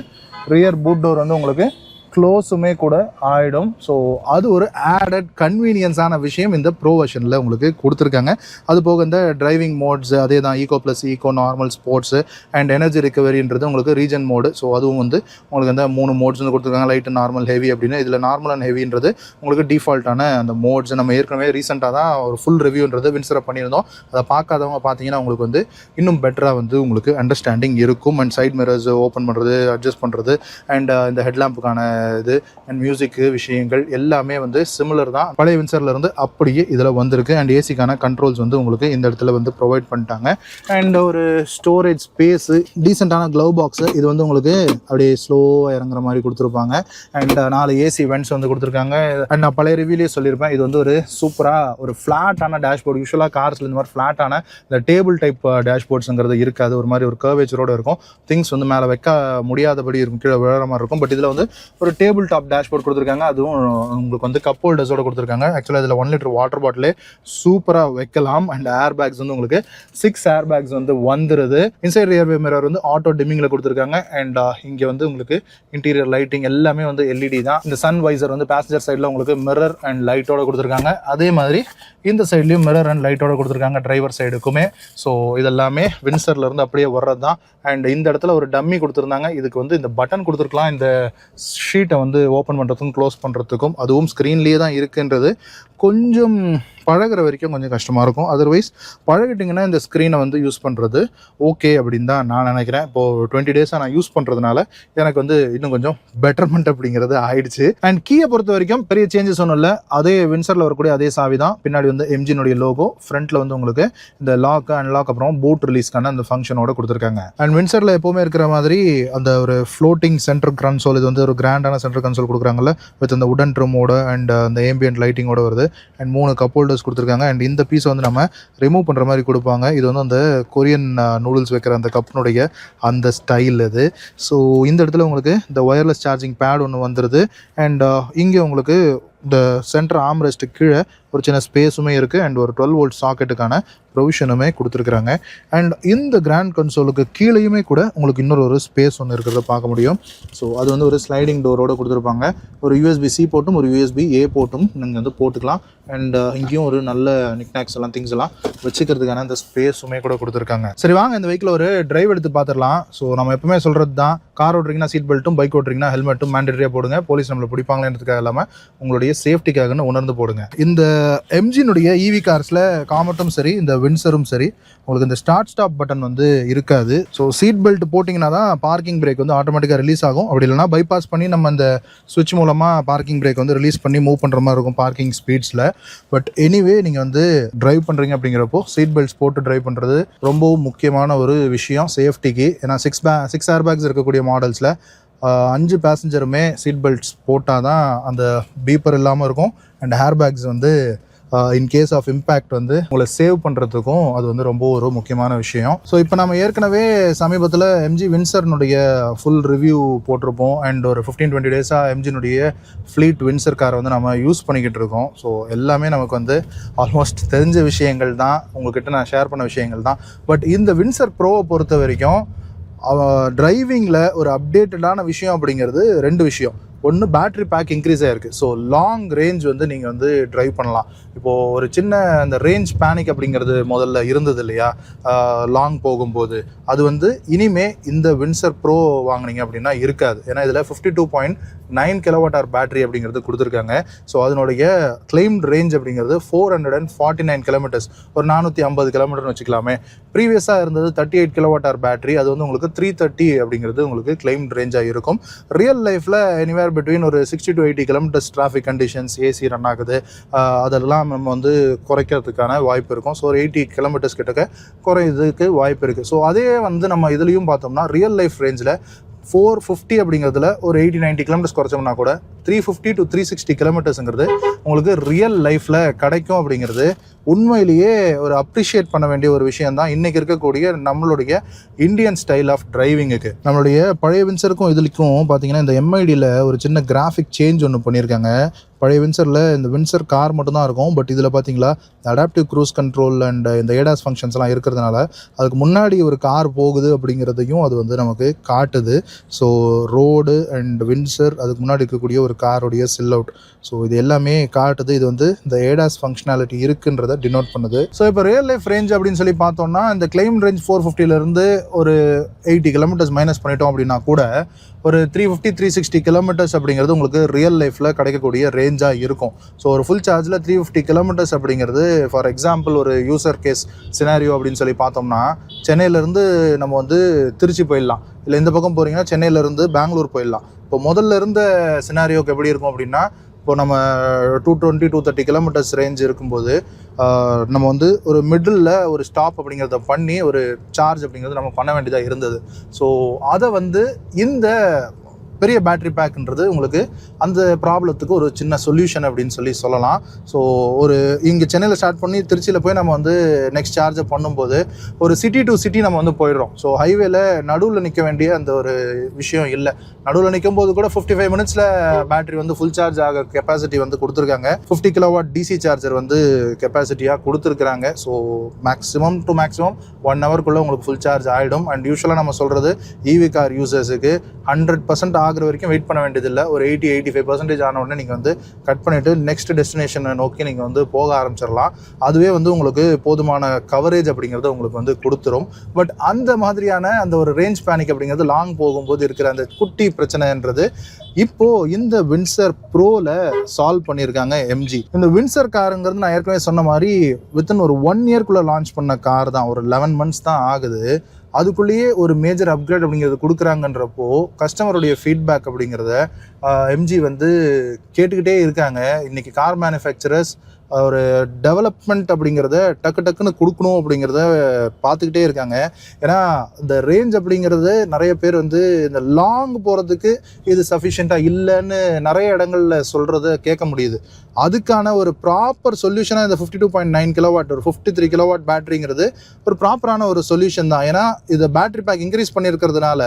ரியர் பூட் டோர் வந்து உங்களுக்கு க்ளோஸுமே கூட ஆகிடும். ஸோ அது ஒரு ஆடட் கன்வீனியன்ஸான விஷயம் இந்த ப்ரோ வெர்ஷனில் உங்களுக்கு கொடுத்துருக்காங்க. அது போக இந்த டிரைவிங் மோட்ஸ் அதே தான், eco plus eco, normal, sports and energy ரிகவரின்றது உங்களுக்கு ரீஜன் மோடு. ஸோ அதுவும் வந்து உங்களுக்கு அந்த 3 மோட்ஸ் வந்து கொடுத்துருக்காங்க, லைட், நார்மல், ஹெவி அப்படின்னு. இதில் நார்மல் அண்ட் ஹெவின்றது உங்களுக்கு டிஃபால்ட்டான அந்த மோட்ஸ். நம்ம ஏற்கனவே ரீசெண்டாக தான் ஒரு ஃபுல் ரிவ்யூன்றது வின்சரை பண்ணியிருந்தோம். அதை பார்க்காதவங்க பார்த்தீங்கன்னா உங்களுக்கு வந்து இன்னும் பெட்டராக வந்து உங்களுக்கு அண்டர்ஸ்டாண்டிங் இருக்கும். அண்ட் சைட் மிரர்ஸ் ஓப்பன் பண்ணுறது, அட்ஜஸ்ட் பண்ணுறது அண்ட் இந்த ஹெட்லாம்புக்கான இது அண்ட் மியூசிக்கு விஷயங்கள் எல்லாமே வந்து சிமிலர் தான். பழைய வின்சர்ல இருந்து அப்படியே இதில் வந்திருக்கு. அண்ட் ஏசிக்கான கண்ட்ரோல்ஸ் வந்து உங்களுக்கு இந்த இடத்துல வந்து ப்ரொவைட் பண்ணிட்டாங்க. அண்ட் ஒரு ஸ்டோரேஜ் ஸ்பேஸ், டீசெண்டான க்ளவ் பாக்ஸு, இது வந்து உங்களுக்கு அப்படியே ஸ்லோவாக இறங்குற மாதிரி கொடுத்துருப்பாங்க. அண்ட் 4 ஏசி வென்ட்ஸ் வந்து கொடுத்துருக்காங்க. அண்ட் நான் பழைய ரிவ்யூலேயே சொல்லியிருப்பேன், இது வந்து ஒரு சூப்பராக ஒரு ஃப்ளாட்டான டேஷ்போர்டு. யூஸ்வலாக கார்ஸில் இந்த மாதிரி ஃப்ளாட்டான இந்த டேபிள் டைப் டேஷ்போர்ட்ஸுங்கிறது இருக்காது. ஒரு மாதிரி ஒரு கர்வேச்சரோடு இருக்கும். திங்ஸ் வந்து மேலே வைக்க முடியாதபடி இருக்கும், கீழே விழற மாதிரி இருக்கும். பட் இதில் வந்து ஒரு டேபிள் டாப் டேஷ்போர்ட் கொடுத்துருக்காங்க. அதுவும் உங்களுக்கு வந்து கப் ஹோல்டர்ஸோட கொடுத்துருக்காங்க. ஆக்சுவலாக இதில் 1 லிட்டர் வாட்டர் பாட்டிலே சூப்பராக வைக்கலாம். அண்ட் ஏர் பேக்ஸ் வந்து உங்களுக்கு 6 ஏர் பேக்ஸ் வந்து வந்துருது. இன்சைட் ரியர் மிரர் வந்து ஆட்டோ டிம்மிங்கில் கொடுத்துருக்காங்க. அண்ட் இங்கே வந்து உங்களுக்கு இன்டீரியர் லைட்டிங் எல்லாமே வந்து LED தான். இந்த சன் வைசர் வந்து பேசஞ்சர் சைடில் உங்களுக்கு மிரர் அண்ட் லைட்டோட கொடுத்துருக்காங்க. அதே மாதிரி இந்த சைட்லேயும் மிரர் அண்ட் லைட்டோட கொடுத்துருக்காங்க டிரைவர் சைடுக்குமே. ஸோ இதெல்லாமே வின்சர்லேருந்து அப்படியே வர்றது தான். அண்ட் இந்த இடத்துல ஒரு டம்மி கொடுத்துருந்தாங்க. இதுக்கு வந்து இந்த பட்டன் கொடுத்துருக்கலாம், இந்த ஷீட்டை வந்து ஓப்பன் பண்ணுறதுக்கும் க்ளோஸ் பண்ணுறதுக்கும். அதுவும் ஸ்க்ரீன்லேயே தான் இருக்குன்றது கொஞ்சம் பழகிற வரைக்கும் கொஞ்சம் கஷ்டமாக இருக்கும். அதர்வைஸ் பழகிட்டிங்கன்னா இந்த ஸ்க்ரீனை வந்து யூஸ் பண்ணுறது ஓகே அப்படின்னு தான் நான் நினைக்கிறேன். இப்போது 20 டேஸாக நான் யூஸ் பண்ணுறதுனால எனக்கு வந்து இன்னும் கொஞ்சம் பெட்டர்மெண்ட் அப்படிங்கிறது ஆயிடுச்சு. அண்ட் கீயை பொறுத்த வரைக்கும் பெரிய சேஞ்சஸ் ஒன்றும் இல்லை. அதே வின்சரில் வரக்கூடிய அதே சாவி தான். பின்னாடி வந்து எம்ஜினுடைய லோகோ, ஃப்ரண்ட்டில் வந்து உங்களுக்கு இந்த லாக் அன்லாக் அப்புறம் பூட் ரிலீஸ்க்கான அந்த ஃபங்க்ஷனோட கொடுத்துருக்காங்க. அண்ட் வின்சரில் எப்போவுமே இருக்கிற மாதிரி அந்த ஒரு ஃப்ளோட்டிங் சென்டர் கன்சோல், இது வந்து ஒரு கிராண்டான சென்டர் கன்சோல் கொடுக்குறாங்கல்ல, வித் அந்த உடன் ட்ரிமோட அண்ட் அந்த ஏம்பியன்ட் லைட்டிங்கோட வருது. அண்ட் 3 கப் ஹோல்டர்ஸ் நூடுல்ஸ் கொடுத்துருக்காங்க. அண்ட் இந்த பீஸை வந்து நம்ம ரிமூவ் பண்ணுற மாதிரி கொடுப்பாங்க. இது வந்து அந்த கொரியன் நூடுல்ஸ் வைக்கிற அந்த கப்னுடைய அந்த ஸ்டைல் இது. ஸோ இந்த இடத்துல உங்களுக்கு இந்த ஒயர்லெஸ் சார்ஜிங் பேட் ஒன்று வந்துடுது. அண்ட் இங்கே உங்களுக்கு இந்த சென்டர் ஆம்ரெஸ்ட்டு கீழே ஒரு சின்ன ஸ்பேஸுமே இருக்குது. அண்ட் ஒரு 12 வோல்ட் சாக்கெட்டுக்கான ப்ரொவிஷனுமே கொடுத்துருக்குறாங்க. அண்ட் இந்த கிராண்ட் கன்சோலுக்கு கீழேயுமே கூட உங்களுக்கு இன்னொரு ஸ்பேஸ் ஒன்று இருக்கிறத பார்க்க முடியும். ஸோ அது வந்து ஒரு ஸ்லைடிங் டோரோடு கொடுத்துருப்பாங்க. ஒரு USB-C போட்டும் ஒரு USB-A போட்டும் நீங்கள் வந்து போட்டுக்கலாம். அண்ட் இங்கேயும் ஒரு நல்ல நிக்நாக்ஸ் எல்லாம் திங்ஸ் எல்லாம் வச்சுக்கிறதுக்கான அந்த ஸ்பேஸுமே கூட கொடுத்துருக்காங்க. சரி வாங்க இந்த வெஹிக்கிள் ஒரு டிரைவ் எடுத்து பார்த்துடலாம். ஸோ நம்ம எப்பவுமே சொல்கிறது தான், கார் ஓட்டுறீங்கன்னா சீட் பெல்ட்டும், பைக் ஓட்டுறீங்கன்னா ஹெல்மெட்டும் மேண்டேட்டரியாக போடுங்க. போலீஸ் நம்மளை பிடிப்பாங்களேன்றதுக்காக இல்லாமல் உங்களுடைய சேஃப்டிக்காகன்னு உணர்ந்து போடுங்க. இந்த எம்ஜினுடைய EV கார்ஸில் காமெட்டும் சரி, இந்த வின்சரும் சரி, உங்களுக்கு இந்த ஸ்டார்ட் ஸ்டாப் பட்டன் வந்து இருக்காது. ஸோ சீட் பெல்ட் போட்டிங்கன்னா தான் பார்க்கிங் பிரேக் வந்து ஆட்டோமேட்டிக்காக ரிலீஸ் ஆகும். அப்படி இல்லைனா பைபாஸ் பண்ணி நம்ம இந்த சுவிட்ச் மூலமாக பார்க்கிங் பிரேக் வந்து ரிலீஸ் பண்ணி மூவ் பண்ணுற மாதிரி இருக்கும் பார்க்கிங் ஸ்பீட்ஸில். பட் எனிவே நீங்கள் வந்து டிரைவ் பண்ணுறீங்க அப்படிங்கிறப்போ சீட் பெல்ட்ஸ் போட்டு டிரைவ் பண்ணுறது ரொம்பவும் முக்கியமான ஒரு விஷயம் சேஃப்டிக்கு. ஏன்னா 6 ஏர் பேக்ஸ் இருக்கக்கூடிய மாடல்ஸில் 5 பேசஞ்சருமே சீட் பெல்ட்ஸ் போட்டால் தான் அந்த பீப்பர் இல்லாமல் இருக்கும். அண்ட் ஹேர் பேக்ஸ் வந்து இன் கேஸ் ஆஃப் இம்பேக்ட் வந்து உங்களை சேவ் பண்ணுறதுக்கும் அது வந்து ரொம்ப ஒரு முக்கியமான விஷயம். ஸோ இப்போ நம்ம ஏற்கனவே சமீபத்தில் எம்ஜி வின்சர்னுடைய ஃபுல் ரிவ்யூ போட்டிருப்போம். அண்ட் ஒரு 15-20 டேஸாக எம்ஜினுடைய ஃப்ளீட் வின்சர் காரை வந்து நம்ம யூஸ் பண்ணிக்கிட்டு இருக்கோம். ஸோ எல்லாமே நமக்கு வந்து ஆல்மோஸ்ட் தெரிஞ்ச விஷயங்கள் தான், உங்கள்கிட்ட நான் ஷேர் பண்ண விஷயங்கள் தான். பட் இந்த வின்சர் ப்ரோவை பொறுத்த வரைக்கும் டிரைவிங்கில் ஒரு அப்டேட்டடான விஷயம் அப்படிங்கிறது 2 விஷயம். ஒன்று, பேட்ரி பேக் இன்க்ரீஸ் ஆகிருக்கு. ஸோ லாங் ரேஞ்ச் வந்து நீங்கள் வந்து ட்ரைவ் பண்ணலாம். இப்போது ஒரு சின்ன அந்த ரேஞ்ச் பேனிக் அப்படிங்கிறது முதல்ல இருந்தது இல்லையா லாங் போகும்போது, அது வந்து இனிமே இந்த வின்சர் ப்ரோ வாங்கினீங்க அப்படின்னா இருக்காது. ஏன்னா இதில் 52.9 kWh பேட்டரி அப்படிங்கிறது கொடுத்துருக்காங்க. ஸோ அதனுடைய கிளைம்ட் ரேஞ்ச் அப்படிங்கிறது 449 கிலோமீட்டர்ஸ், ஒரு 450 கிலோமீட்டர்னு வச்சுக்கலாமே. ப்ரீவியஸாக இருந்தது 38 kWh பேட்டரி, அது வந்து உங்களுக்கு 330 அப்படிங்கிறது உங்களுக்கு கிளைம்ட் ரேஞ்சாக இருக்கும். ரியல் லைஃப்பில் எனிவேர் பிட்வீன் ஒரு 60 to 80 kilometres traffic conditions, AC run ஆகுது, அதெல்லாம் நம்ம வந்து குறைக்கிறதுக்கான வாய்ப்பு இருக்கும். ஸோ ஒரு 80 கிலோமீட்டர்ஸ் கிட்டக்க குறையிறதுக்கு வாய்ப்பு இருக்குது. ஸோ அதே வந்து நம்ம இதுலேயும் பார்த்தோம்னா ரியல் லைஃப் ரேஞ்சில் 450 அப்படிங்கிறதுல ஒரு 80-90 கிலோமீட்டர்ஸ் குறைச்சோம்னா கூட 350 to 360 கிலோமீட்டர்ஸுங்கிறது உங்களுக்கு ரியல் லைஃப்பில் கிடைக்கும் அப்படிங்கிறது உண்மையிலேயே ஒரு அப்ரிஷியேட் பண்ண வேண்டிய ஒரு விஷயம் தான் இன்றைக்கி இருக்கக்கூடிய நம்மளுடைய இந்தியன் ஸ்டைல் ஆஃப் டிரைவிங்குக்கு. நம்மளுடைய பழைய வின்சருக்கும் இதுக்கும் பார்த்தீங்கன்னா இந்த MIDயில் ஒரு சின்ன கிராஃபிக் சேஞ்ச் ஒன்று பண்ணியிருக்காங்க. பழைய வின்சரில் இந்த வின்சர் கார் மட்டும்தான் இருக்கும். பட் இதில் பார்த்தீங்களா அடாப்டிவ் க்ரூஸ் கண்ட்ரோல் அண்ட் இந்த ஏடாஸ் ஃபங்க்ஷன்ஸ்லாம் இருக்கிறதுனால அதுக்கு முன்னாடி ஒரு கார் போகுது அப்படிங்கிறதையும் அது வந்து நமக்கு காட்டுது. ஸோ ரோடு அண்ட் வின்சர், அதுக்கு முன்னாடி இருக்கக்கூடிய ஒரு காரோடைய சில் அவுட், ஸோ இது எல்லாமே காட்டுது. இது வந்து இந்த ஏடாஸ் ஃபங்க்ஷனாலிட்டி இருக்குன்றதை டினோட் பண்ணுது. ஸோ இப்போ ரியல் லைஃப் ரேஞ்ச் அப்படின்னு சொல்லி பார்த்தோம்னா இந்த கிளைம் ரேஞ்ச் 450லேருந்து ஒரு 80 கிலோமீட்டர்ஸ் மைனஸ் பண்ணிட்டோம் அப்படின்னா கூட ஒரு 350-360 கிலோமீட்டர்ஸ் அப்படிங்கிறது உங்களுக்கு ரியல் லைஃப்பில் கிடைக்கக்கூடிய ரேஞ்சாக இருக்கும். ஸோ ஒரு ஃபுல் சார்ஜில் 350 கிலோமீட்டர்ஸ் அப்படிங்கிறது ஃபார் எக்ஸாம்பிள் ஒரு யூசர் கேஸ் சினாரியோ அப்படின்னு சொல்லி பார்த்தோம்னா சென்னையிலேருந்து நம்ம வந்து திருச்சி போயிடலாம், இல்லை இந்த பக்கம் போகிறீங்கன்னா சென்னையிலேருந்து பெங்களூர் போயிடலாம். இப்போ முதல்ல இருந்த சினாரியோக்கு எப்படி இருக்கும் அப்படின்னா, இப்போ நம்ம 220-230 கிலோமீட்டர்ஸ் ரேஞ்ச் இருக்கும்போது நம்ம வந்து ஒரு மிடில் ஒரு ஸ்டாப் அப்படிங்கிறத பண்ணி ஒரு சார்ஜ் அப்படிங்கிறது நம்ம பண்ண வேண்டியதாக இருந்தது. ஸோ அதை வந்து இந்த பெரிய பேட்டரி பேக்குன்றது உங்களுக்கு அந்த ப்ராப்ளத்துக்கு ஒரு சின்ன சொல்யூஷன் அப்படின்னு சொல்லலாம். ஸோ ஒரு இங்கே சென்னையில் ஸ்டார்ட் பண்ணி திருச்சியில் போய் நம்ம வந்து நெக்ஸ்ட் சார்ஜை பண்ணும்போது ஒரு சிட்டி டு சிட்டி நம்ம வந்து போயிடுறோம். ஸோ ஹைவேல நடுவில் நிற்க வேண்டிய அந்த ஒரு விஷயம் இல்லை. நடுவில் நிற்கும் போது கூட 55 மினிட்ஸில் பேட்டரி வந்து ஃபுல் சார்ஜ் ஆக கெப்பாசிட்டி வந்து கொடுத்துருக்காங்க. 50 kW DC சார்ஜர் வந்து கெப்பாசிட்டியாக கொடுத்துருக்குறாங்க. ஸோ மேக்ஸிமம் 1 ஹவருக்குள்ளே உங்களுக்கு ஃபுல் சார்ஜ் ஆகிடும். அண்ட் யூஸ்வலாக நம்ம சொல்கிறது EV கார் யூசர்ஸுக்கு 100% ஆகிற வரைக்கும் வெயிட் பண்ண வேண்டியதில்லை. ஒரு 80-85% ஆன உடனே நீங்கள் வந்து கட் பண்ணிவிட்டு நெக்ஸ்ட் டெஸ்டினேஷனை நோக்கி நீங்கள் வந்து போக ஆரம்பிச்சிடலாம். அதுவே வந்து உங்களுக்கு போதுமான கவரேஜ் அப்படிங்கிறது உங்களுக்கு வந்து கொடுத்துரும். பட் அந்த மாதிரியான அந்த ஒரு ரேஞ்ச் பேனிக் அப்படிங்கிறது லாங் போகும்போது இருக்கிற அந்த குட்டி பிரச்சனைன்றது இப்போது இந்த வின்சர் ப்ரோவில் சால்வ் பண்ணியிருக்காங்க எம்ஜி. இந்த வின்சர் காருங்கிறது நான் ஏற்கனவே சொன்ன மாதிரி வித்தின் ஒரு 1 இயர்க்குள்ளே லான்ச் பண்ண கார் தான், ஒரு 11 மந்த்ஸ் தான் ஆகுது. அதுக்குள்ளேயே ஒரு மேஜர் அப்கிரேட் அப்படிங்கிறது கொடுக்குறாங்கன்றப்போ கஸ்டமருடைய ஃபீட்பேக் அப்படிங்கிறத எம்ஜி வந்து கேட்டுக்கிட்டே இருக்காங்க. இன்றைக்கி கார் மேனுஃபேக்சரர்ஸ் ஒரு டெவலப்மெண்ட் அப்படிங்கிறத டக்குன்னு கொடுக்கணும் அப்படிங்கிறத பார்த்துக்கிட்டே இருக்காங்க. ஏன்னா இந்த ரேஞ்ச் அப்படிங்கிறது நிறைய பேர் வந்து இந்த லாங் போகிறதுக்கு இது சஃபிஷியண்ட்டாக இல்லைன்னு நிறைய இடங்களில் சொல்கிறத கேட்க முடியுது. அதுக்கான ஒரு ப்ராப்பர் சொல்யூஷனாக இந்த 52.9 கிலோவாட் ஒரு 53 கிலோவாட் பேட்டரிங்கிறது ஒரு ப்ராப்பரான ஒரு சொல்யூஷன் தான். ஏன்னா இது பேட்டரி பேக் இன்க்ரீஸ் பண்ணியிருக்கிறதுனால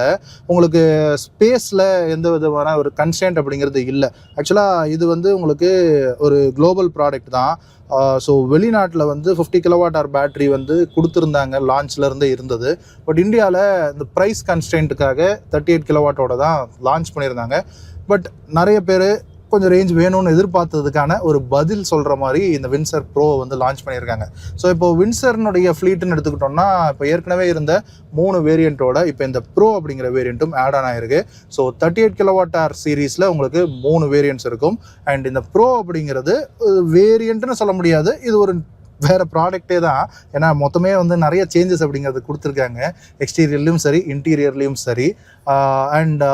உங்களுக்கு ஸ்பேஸில் எந்த விதமான ஒரு கன்ஸ்டன்ட் அப்படிங்கிறது இல்லை. ஆக்சுவலாக இது வந்து உங்களுக்கு ஒரு குளோபல் ப்ராடக்ட் தான். ஸோ வெளிநாட்டில் வந்து 50 கிலோவாட் ஆர் பேட்டரி வந்து கொடுத்துருந்தாங்க, லான்ச்லேருந்தே இருந்தது. பட் இந்தியாவில் இந்த ப்ரைஸ் கன்ஸ்டன்ட்டுக்காக 38 கிலோவாட்டோட தான் லான்ச் பண்ணியிருந்தாங்க. பட் நிறைய பேர் கொஞ்சம் ரேஞ்ச் வேணும்னு எதிர்பார்த்ததுக்கான ஒரு பதில் சொல்கிற மாதிரி இந்த வின்சர் ப்ரோ வந்து லான்ச் பண்ணியிருக்காங்க. ஸோ இப்போ வின்சர்னுடைய ஃப்ளீட்டுன்னு எடுத்துக்கிட்டோம்னா இப்போ ஏற்கனவே இருந்த 3 வேரியண்ட்டோட இப்போ இந்த ப்ரோ அப்படிங்கிற வேரியண்ட்டும் ஆட் ஆன் ஆயிருக்கு. ஸோ 38 கிலோவாட் ஆர் சீரீஸில் உங்களுக்கு 3 வேரியண்ட்ஸ் இருக்கும். அண்ட் இந்த ப்ரோ அப்படிங்கிறது வேரியண்ட்னு சொல்ல முடியாது, இது ஒரு வேறு ப்ராடக்டே தான். ஏன்னா மொத்தமே வந்து நிறைய சேஞ்சஸ் அப்படிங்கிறது கொடுத்துருக்காங்க, எக்ஸ்டீரியர்லேயும் சரி இன்டீரியர்லேயும் சரி. அண்ட்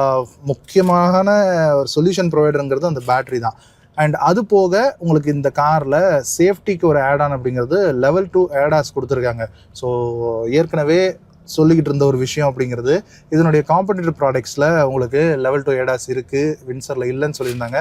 முக்கியமான ஒரு சொல்யூஷன் ப்ரொவைடருங்கிறது அந்த பேட்ரி தான். அண்ட் அது போக உங்களுக்கு இந்த காரில் சேஃப்டிக்கு ஒரு ஆட் ஆன் அப்படிங்கிறது லெவல் 2 ஏடாஸ் கொடுத்துருக்காங்க. ஸோ ஏற்கனவே சொல்லிக்கிட்டு இருந்த ஒரு விஷயம் அப்படிங்கிறது இதனுடைய காம்படிட்டிவ் ப்ராடக்ட்ஸில் உங்களுக்கு லெவல் 2 ஏடாஸ் இருக்குது, வின்சரில் இல்லைன்னு சொல்லியிருந்தாங்க.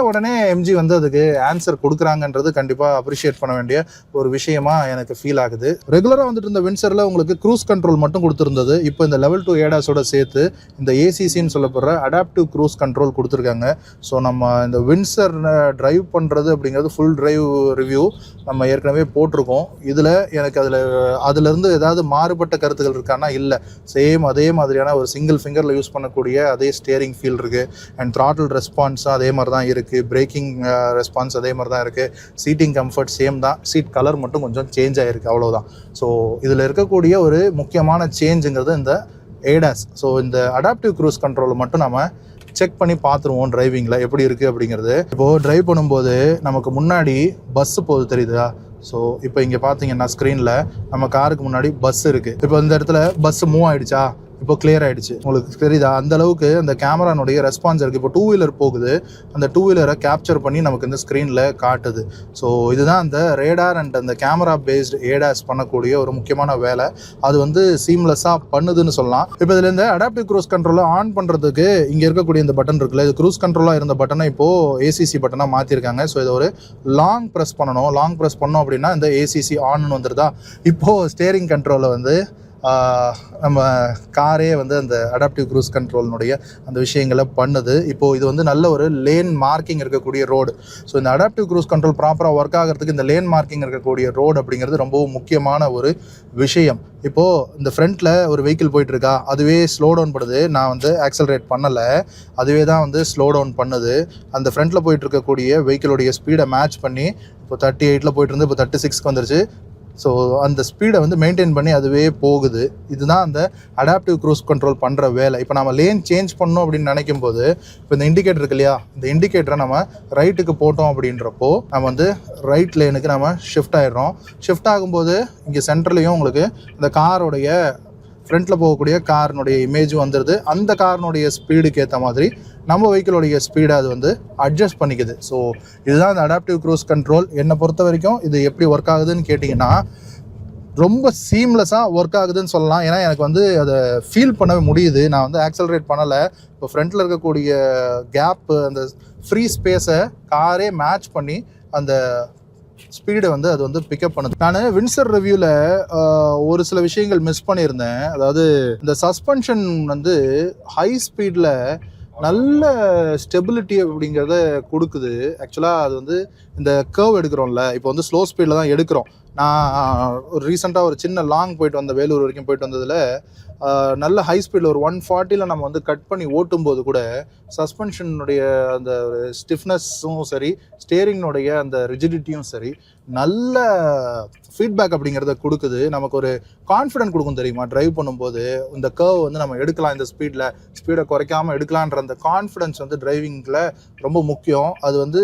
உடனே எம்ஜி வந்து அதுக்கு ஆன்சர் கொடுக்குறாங்கன்றது கண்டிப்பாக அப்ரிஷியேட் பண்ண வேண்டிய ஒரு விஷயமா எனக்கு ஃபீல் ஆகுது. ரெகுலராக வந்துட்டு இருந்த வின்சரில் உங்களுக்கு க்ரூஸ் கண்ட்ரோல் மட்டும் கொடுத்துருந்தது. இப்போ இந்த லெவல் 2 ஏடாஸோட சேர்த்து இந்த ஏசிசின்னு சொல்லப்படுற அடாப்டிவ் க்ரூஸ் கண்ட்ரோல் கொடுத்துருக்காங்க. ஸோ நம்ம இந்த வின்சர் ட்ரைவ் பண்ணுறது அப்படிங்கிறது ஃபுல் ட்ரைவ் ரிவ்யூ நம்ம ஏற்கனவே போட்டிருக்கோம். இதில் எனக்கு அதுலேருந்து ஏதாவது மாறுபட்ட கருத்துக்கள் இருக்கானா இல்லை, சேம் அதே மாதிரியான ஒரு சிங்கிள் ஃபிங்கரில் யூஸ் பண்ணக்கூடிய அதே ஸ்டியரிங் ஃபீல் இருக்குது. அண்ட் த்ராட்டில் ரெஸ்பான்ஸும் அதே மாதிரி தான் இருக்குது, பிரேக்கிங் ரெஸ்பான்ஸ் அதே மாதிரி தான் இருக்குது, சீட்டிங் கம்ஃபர்ட் சேம் தான், சீட் கலர் மட்டும் கொஞ்சம் சேஞ்ச் ஆகிருக்கு, அவ்வளோதான். ஸோ இதில் இருக்கக்கூடிய ஒரு முக்கியமான சேஞ்சுங்கிறது இந்த ஏடாஸ். ஸோ இந்த அடாப்டிவ் க்ரூஸ் கண்ட்ரோலை மட்டும் நம்ம செக் பண்ணி பார்த்துருவோம் டிரைவிங்கில் எப்படி இருக்குது அப்படிங்கிறது. இப்போது ட்ரைவ் பண்ணும்போது நமக்கு முன்னாடி பஸ்ஸு போகுது தெரியுதா? ஸோ இப்போ இங்கே பார்த்தீங்கன்னா ஸ்க்ரீனில் நம்ம காருக்கு முன்னாடி பஸ் இருக்குது. இப்போ இந்த இடத்துல பஸ் மூவ் ஆகிடுச்சா, இப்போ கிளியர் ஆகிடுச்சு, உங்களுக்கு தெரியுதா? அந்த அளவுக்கு அந்த கேமரானுடைய ரெஸ்பான்ஸ் இருக்குது. இப்போ 2 வீலர் போகுது, அந்த 2 வீலரை கேப்சர் பண்ணி நமக்கு இந்த ஸ்க்ரீனில் காட்டுது. ஸோ இதுதான் அந்த ரேடார் அண்ட் அந்த கேமரா பேஸ்டு ஏடாஸ் பண்ணக்கூடிய ஒரு முக்கியமான வேலை. அது வந்து சீம்லெஸ்ஸாக பண்ணுதுன்னு சொல்லலாம். இப்போ இதில் இந்த அடாப்டிவ் க்ரூஸ் கண்ட்ரோலை ஆன் பண்ணுறதுக்கு இங்கே இருக்கக்கூடிய இந்த பட்டன் இருக்குல்ல, இது க்ரூஸ் கண்ட்ரோலாக இருந்த பட்டனை இப்போது ஏசிசி பட்டனாக மாற்றிருக்காங்க. ஸோ இதை ஒரு லாங் ப்ரெஸ் பண்ணணும். லாங் ப்ரெஸ் பண்ணோம் அப்படின்னா இந்த ஏசிசி ஆன்னு வந்துருதா. இப்போது ஸ்டேரிங் கண்ட்ரோலில் வந்து நம்ம காரே வந்து அந்த அடாப்டிவ் க்ரூஸ் கண்ட்ரோலினுடைய அந்த விஷயங்களை பண்ணுது. இப்போது இது வந்து நல்ல ஒரு லேன் மார்க்கிங் இருக்கக்கூடிய ரோடு. ஸோ இந்த அடாப்டிவ் க்ரூஸ் கண்ட்ரோல் ப்ராப்பராக ஒர்க் ஆகிறதுக்கு இந்த லேன் மார்க்கிங் இருக்கக்கூடிய ரோடு அப்படிங்கிறது ரொம்பவும் முக்கியமான ஒரு விஷயம். இப்போது இந்த ஃப்ரண்ட்டில் ஒரு வெஹிக்கிள் போயிட்டுருக்கா, அதுவே ஸ்லோ டவுன் பண்ணுது. நான் வந்து ஆக்சலரேட் பண்ணலை, அதுவே தான் வந்து ஸ்லோ டவுன் பண்ணுது. அந்த ஃப்ரண்ட்டில் போயிட்டு இருக்கக்கூடிய வெஹிக்கிளுடைய ஸ்பீடை மேட்ச் பண்ணி இப்போ 38 போயிட்டு இருந்து இப்போ 36க்கு வந்துருச்சு. ஸோ அந்த ஸ்பீடை வந்து மெயின்டைன் பண்ணி அதுவே போகுது. இதுதான் அந்த அடாப்டிவ் க்ரூஸ் கண்ட்ரோல் பண்ணுற வேலை. இப்போ நம்ம லேன் சேஞ்ச் பண்ணோம் அப்படின்னு நினைக்கும் போது இப்போ இந்த இண்டிகேட்டர் இருக்கு இல்லையா, இந்த இண்டிகேட்டரை நம்ம ரைட்டுக்கு போட்டோம் அப்படின்றப்போ நம்ம வந்து ரைட் லேனுக்கு நம்ம ஷிஃப்ட் ஆகிடுறோம். ஷிஃப்ட் ஆகும்போது இங்கே சென்டர்லேயும் உங்களுக்கு இந்த காரோடைய ஃப்ரண்ட்டில் போகக்கூடிய காரினுடைய இமேஜும் வந்துடுது. அந்த காரினுடைய ஸ்பீடுக்கு ஏற்ற மாதிரி நம்ம வெஹிக்கிளோடைய ஸ்பீடை அது வந்து அட்ஜஸ்ட் பண்ணிக்குது. ஸோ இதுதான் இந்த அடாப்டிவ் க்ரூஸ் கண்ட்ரோல். என்னை பொறுத்த வரைக்கும் இது எப்படி ஒர்க் ஆகுதுன்னு கேட்டிங்கன்னா ரொம்ப சீம்லெஸ்ஸாக ஒர்க் ஆகுதுன்னு சொல்லலாம். ஏன்னா எனக்கு வந்து அதை ஃபீல் பண்ணவே முடியுது. நான் வந்து ஆக்சலரேட் பண்ணலை. இப்போ ஃப்ரண்ட்டில் இருக்கக்கூடிய கேப்பு, அந்த ஃப்ரீ ஸ்பேஸை காரே மேட்ச் பண்ணி அந்த ஸ்பீடை வந்து அது வந்து பிக்கப் பண்ணுது. நான் வின்சர் ரிவ்யூவில் ஒரு சில விஷயங்கள் மிஸ் பண்ணியிருந்தேன். அதாவது இந்த சஸ்பென்ஷன் வந்து ஹை ஸ்பீடில் நல்ல ஸ்டெபிலிட்டி அப்படிங்கிறத கொடுக்குது. ஆக்சுவலாக அது வந்து இந்த கர்வ் எடுக்கிறோம்ல, இப்போ வந்து ஸ்லோ ஸ்பீடில் தான் எடுக்கிறோம். நான் ஒரு ரீசெண்டாக ஒரு சின்ன லாங் போயிட்டு வந்த வேலூர் வரைக்கும் போயிட்டு வந்ததில் நல்ல ஹை ஸ்பீடில் ஒரு 140 நம்ம வந்து கட் பண்ணி ஓட்டும்போது கூட சஸ்பென்ஷனுடைய அந்த ஒரு ஸ்டிஃப்னஸும் சரி, ஸ்டேரிங்னுடைய அந்த ரிஜிடிட்டியும் சரி, நல்ல ஃபீட்பேக் அப்படிங்கிறத கொடுக்குது. நமக்கு ஒரு கான்ஃபிடென்ட் கொடுக்கும் தெரியுமா, ட்ரைவ் பண்ணும்போது இந்த கர்வ் வந்து நம்ம எடுக்கலாம், இந்த ஸ்பீடை குறைக்காமல் எடுக்கலான்ற அந்த கான்ஃபிடென்ஸ் வந்து டிரைவிங்கில் ரொம்ப முக்கியம். அது வந்து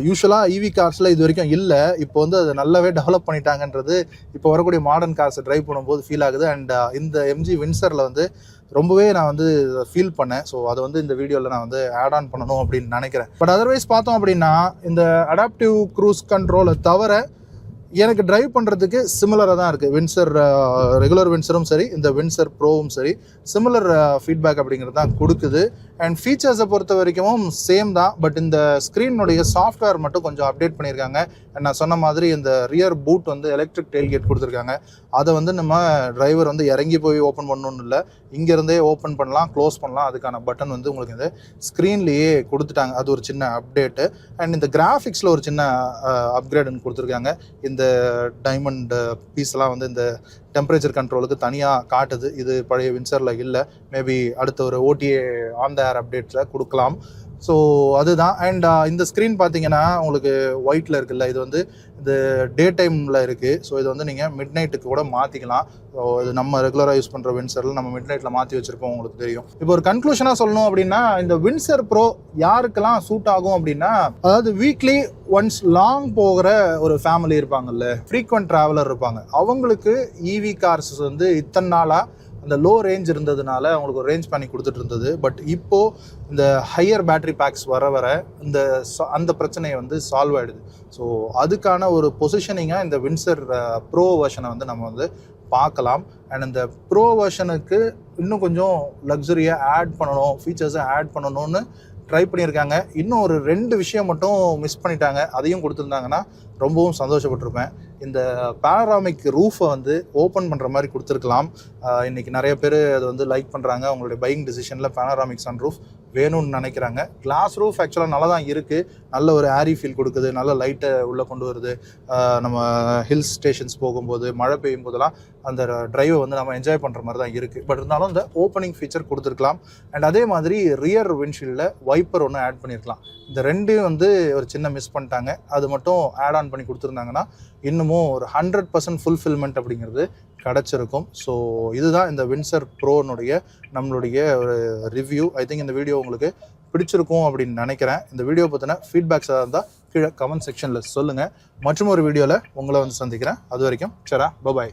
யூஸ்வலாக இவி கார்ஸில் இது வரைக்கும் இல்லை. இப்போ வந்து அது நல்லாவே டெவலப் பண்ணிட்டாங்கன்றது இப்போ வரக்கூடிய மாடர்ன் கார்ஸ் ட்ரைவ் பண்ணும்போது ஃபீல் ஆகுது. அண்ட் இந்த எம்ஜி வின்சரில் வந்து ரொம்பவே நான் வந்து ஃபீல் பண்ணேன். ஸோ அதை வந்து இந்த வீடியோவில் நான் வந்து ஆட் ஆன் பண்ணணும் அப்படின்னு நினைக்கிறேன். பட் அதர்வைஸ் பார்த்தோம் அப்படின்னா இந்த அடாப்டிவ் க்ரூஸ் கண்ட்ரோலை தவிர எனக்கு டிரைவ் பண்ணுறதுக்கு சிமிலராக தான் இருக்குது. வின்சர் ரெகுலர் வின்சரும் சரி, இந்த வின்சர் ப்ரோவும் சரி, சிமிலர் ஃபீட்பேக் அப்படிங்கிறது தான் கொடுக்குது. அண்ட் ஃபீச்சர்ஸை பொறுத்த வரைக்கும் சேம் தான். பட் இந்த ஸ்க்ரீனுடைய சாஃப்ட்வேர் மட்டும் கொஞ்சம் அப்டேட் பண்ணியிருக்காங்க. நான் சொன்ன மாதிரி இந்த ரியர் பூட் வந்து எலக்ட்ரிக் டெயில்கேட் கொடுத்துருக்காங்க. அதை வந்து நம்ம டிரைவர் வந்து இறங்கி போய் ஓப்பன் பண்ணணும்னு இல்லை, இங்கேருந்தே ஓப்பன் பண்ணலாம், க்ளோஸ் பண்ணலாம். அதுக்கான பட்டன் வந்து உங்களுக்கு இந்த ஸ்க்ரீன்லேயே கொடுத்துட்டாங்க. அது ஒரு சின்ன அப்டேட்டு. அண்ட் இந்த கிராஃபிக்ஸில் ஒரு சின்ன அப்கிரேடுன்னு கொடுத்துருக்காங்க. இந்த டைமண்ட் பீஸ்லாம் வந்து இந்த டெம்பரேச்சர் கண்ட்ரோலுக்கு தனியாக காட்டுது. இது பழைய வின்சரில் இல்லை. மேபி அடுத்த ஒரு ஓடிஏ ஆன் த ஏர் அப்டேட்டில் கொடுக்கலாம். ஸோ அதுதான். அண்ட் இந்த ஸ்க்ரீன் பார்த்தீங்கன்னா உங்களுக்கு ஒயிட்டில் இருக்குல்ல, இது வந்து இது டே டைமில் இருக்குது. ஸோ இது வந்து நீங்கள் மிட் நைட்டுக்கு கூட மாற்றிக்கலாம். ஸோ இது நம்ம ரெகுலராக யூஸ் பண்ணுற வின்சரில் நம்ம மிட் நைட்டில் மாற்றி வச்சுருக்கோம், உங்களுக்கு தெரியும். இப்போ ஒரு கன்க்ளூஷனாக சொல்லணும் அப்படின்னா, இந்த வின்சர் ப்ரோ யாருக்கெல்லாம் சூட் ஆகும் அப்படின்னா, அதாவது வீக்லி ஒன்ஸ் லாங் போகிற ஒரு ஃபேமிலி இருப்பாங்கல்ல, ஃப்ரீக்வெண்ட் ட்ராவலர் இருப்பாங்க, அவங்களுக்கு இவி கார்ஸ் வந்து இத்தனை நாளாக அந்த லோ ரேஞ்ச் இருந்ததுனால அவங்களுக்கு ஒரு ரேஞ்ச் பண்ணி கொடுத்துட்டு இருந்தது. பட் இப்போது இந்த ஹையர் பேட்டரி பேக்ஸ் வர வர அந்த பிரச்சனையை வந்து சால்வ் ஆகிடுது. ஸோ அதுக்கான ஒரு பொசிஷனிங்காக இந்த வின்சர் ப்ரோ வெர்ஷனை வந்து நம்ம வந்து பார்க்கலாம். அண்ட் இந்த ப்ரோ வெர்ஷனுக்கு இன்னும் கொஞ்சம் லக்ஸரியாக ஆட் பண்ணணும், ஃபீச்சர்ஸை ஆட் பண்ணணும்னு ட்ரை பண்ணியிருக்காங்க. இன்னும் ஒரு 2 விஷயம் மட்டும் மிஸ் பண்ணிட்டாங்க. அதையும் கொடுத்துருந்தாங்கன்னா ரொம்பவும் சந்தோஷப்பட்டிருப்பேன். இந்த பேனராமிக் ரூஃபை வந்து ஓப்பன் பண்ணுற மாதிரி கொடுத்துருக்கலாம். இன்றைக்கி நிறைய பேர் அது வந்து லைக் பண்ணுறாங்க. அவங்களுடைய பையிங் டிசிஷனில் பேனராமிக் சன் ரூஃப் வேணும்னு நினைக்கிறாங்க. கிளாஸ் ரூஃப் ஆக்சுவலாக நல்லா தான் இருக்குது, நல்ல ஒரு ஏரி ஃபீல் கொடுக்குது, நல்ல லைட்டை உள்ளே கொண்டு வருது. நம்ம ஹில்ஸ் ஸ்டேஷன்ஸ் போகும்போது, மழை பெய்யும் போதெல்லாம் அந்த டிரைவை வந்து நம்ம என்ஜாய் பண்ணுற மாதிரி தான் இருக்குது. பட் இருந்தாலும் இந்த ஓப்பனிங் ஃபீச்சர் கொடுத்துருக்கலாம். அண்ட் அதே மாதிரி ரியர் விண்ட்ஷீல்டில் வைப்பர் ஒன்று ஆட் பண்ணியிருக்கலாம். இந்த 2 வந்து ஒரு சின்ன மிஸ் பண்ணிட்டாங்க. அது மட்டும் ஆட் ஆன் பண்ணி கொடுத்துருந்தாங்கன்னா இன்னமும் ஒரு 100% ஃபுல்ஃபில்மெண்ட் அப்படிங்கிறது கிடச்சிருக்கும். ஸோ இதுதான் இந்த வின்சர் ப்ரோனுடைய நம்மளுடைய ஒரு ரிவ்யூ. ஐ திங்க் இந்த வீடியோ உங்களுக்கு பிடிச்சிருக்கும் அப்படின்னு நினைக்கிறேன். இந்த வீடியோ பற்றின ஃபீட்பேக்ஸாக இருந்தால் கீழே கமெண்ட் செக்ஷனில் சொல்லுங்கள். மற்றும் ஒரு வீடியோவில் உங்களை வந்து சந்திக்கிறேன். அது வரைக்கும் சரா, பபாய்.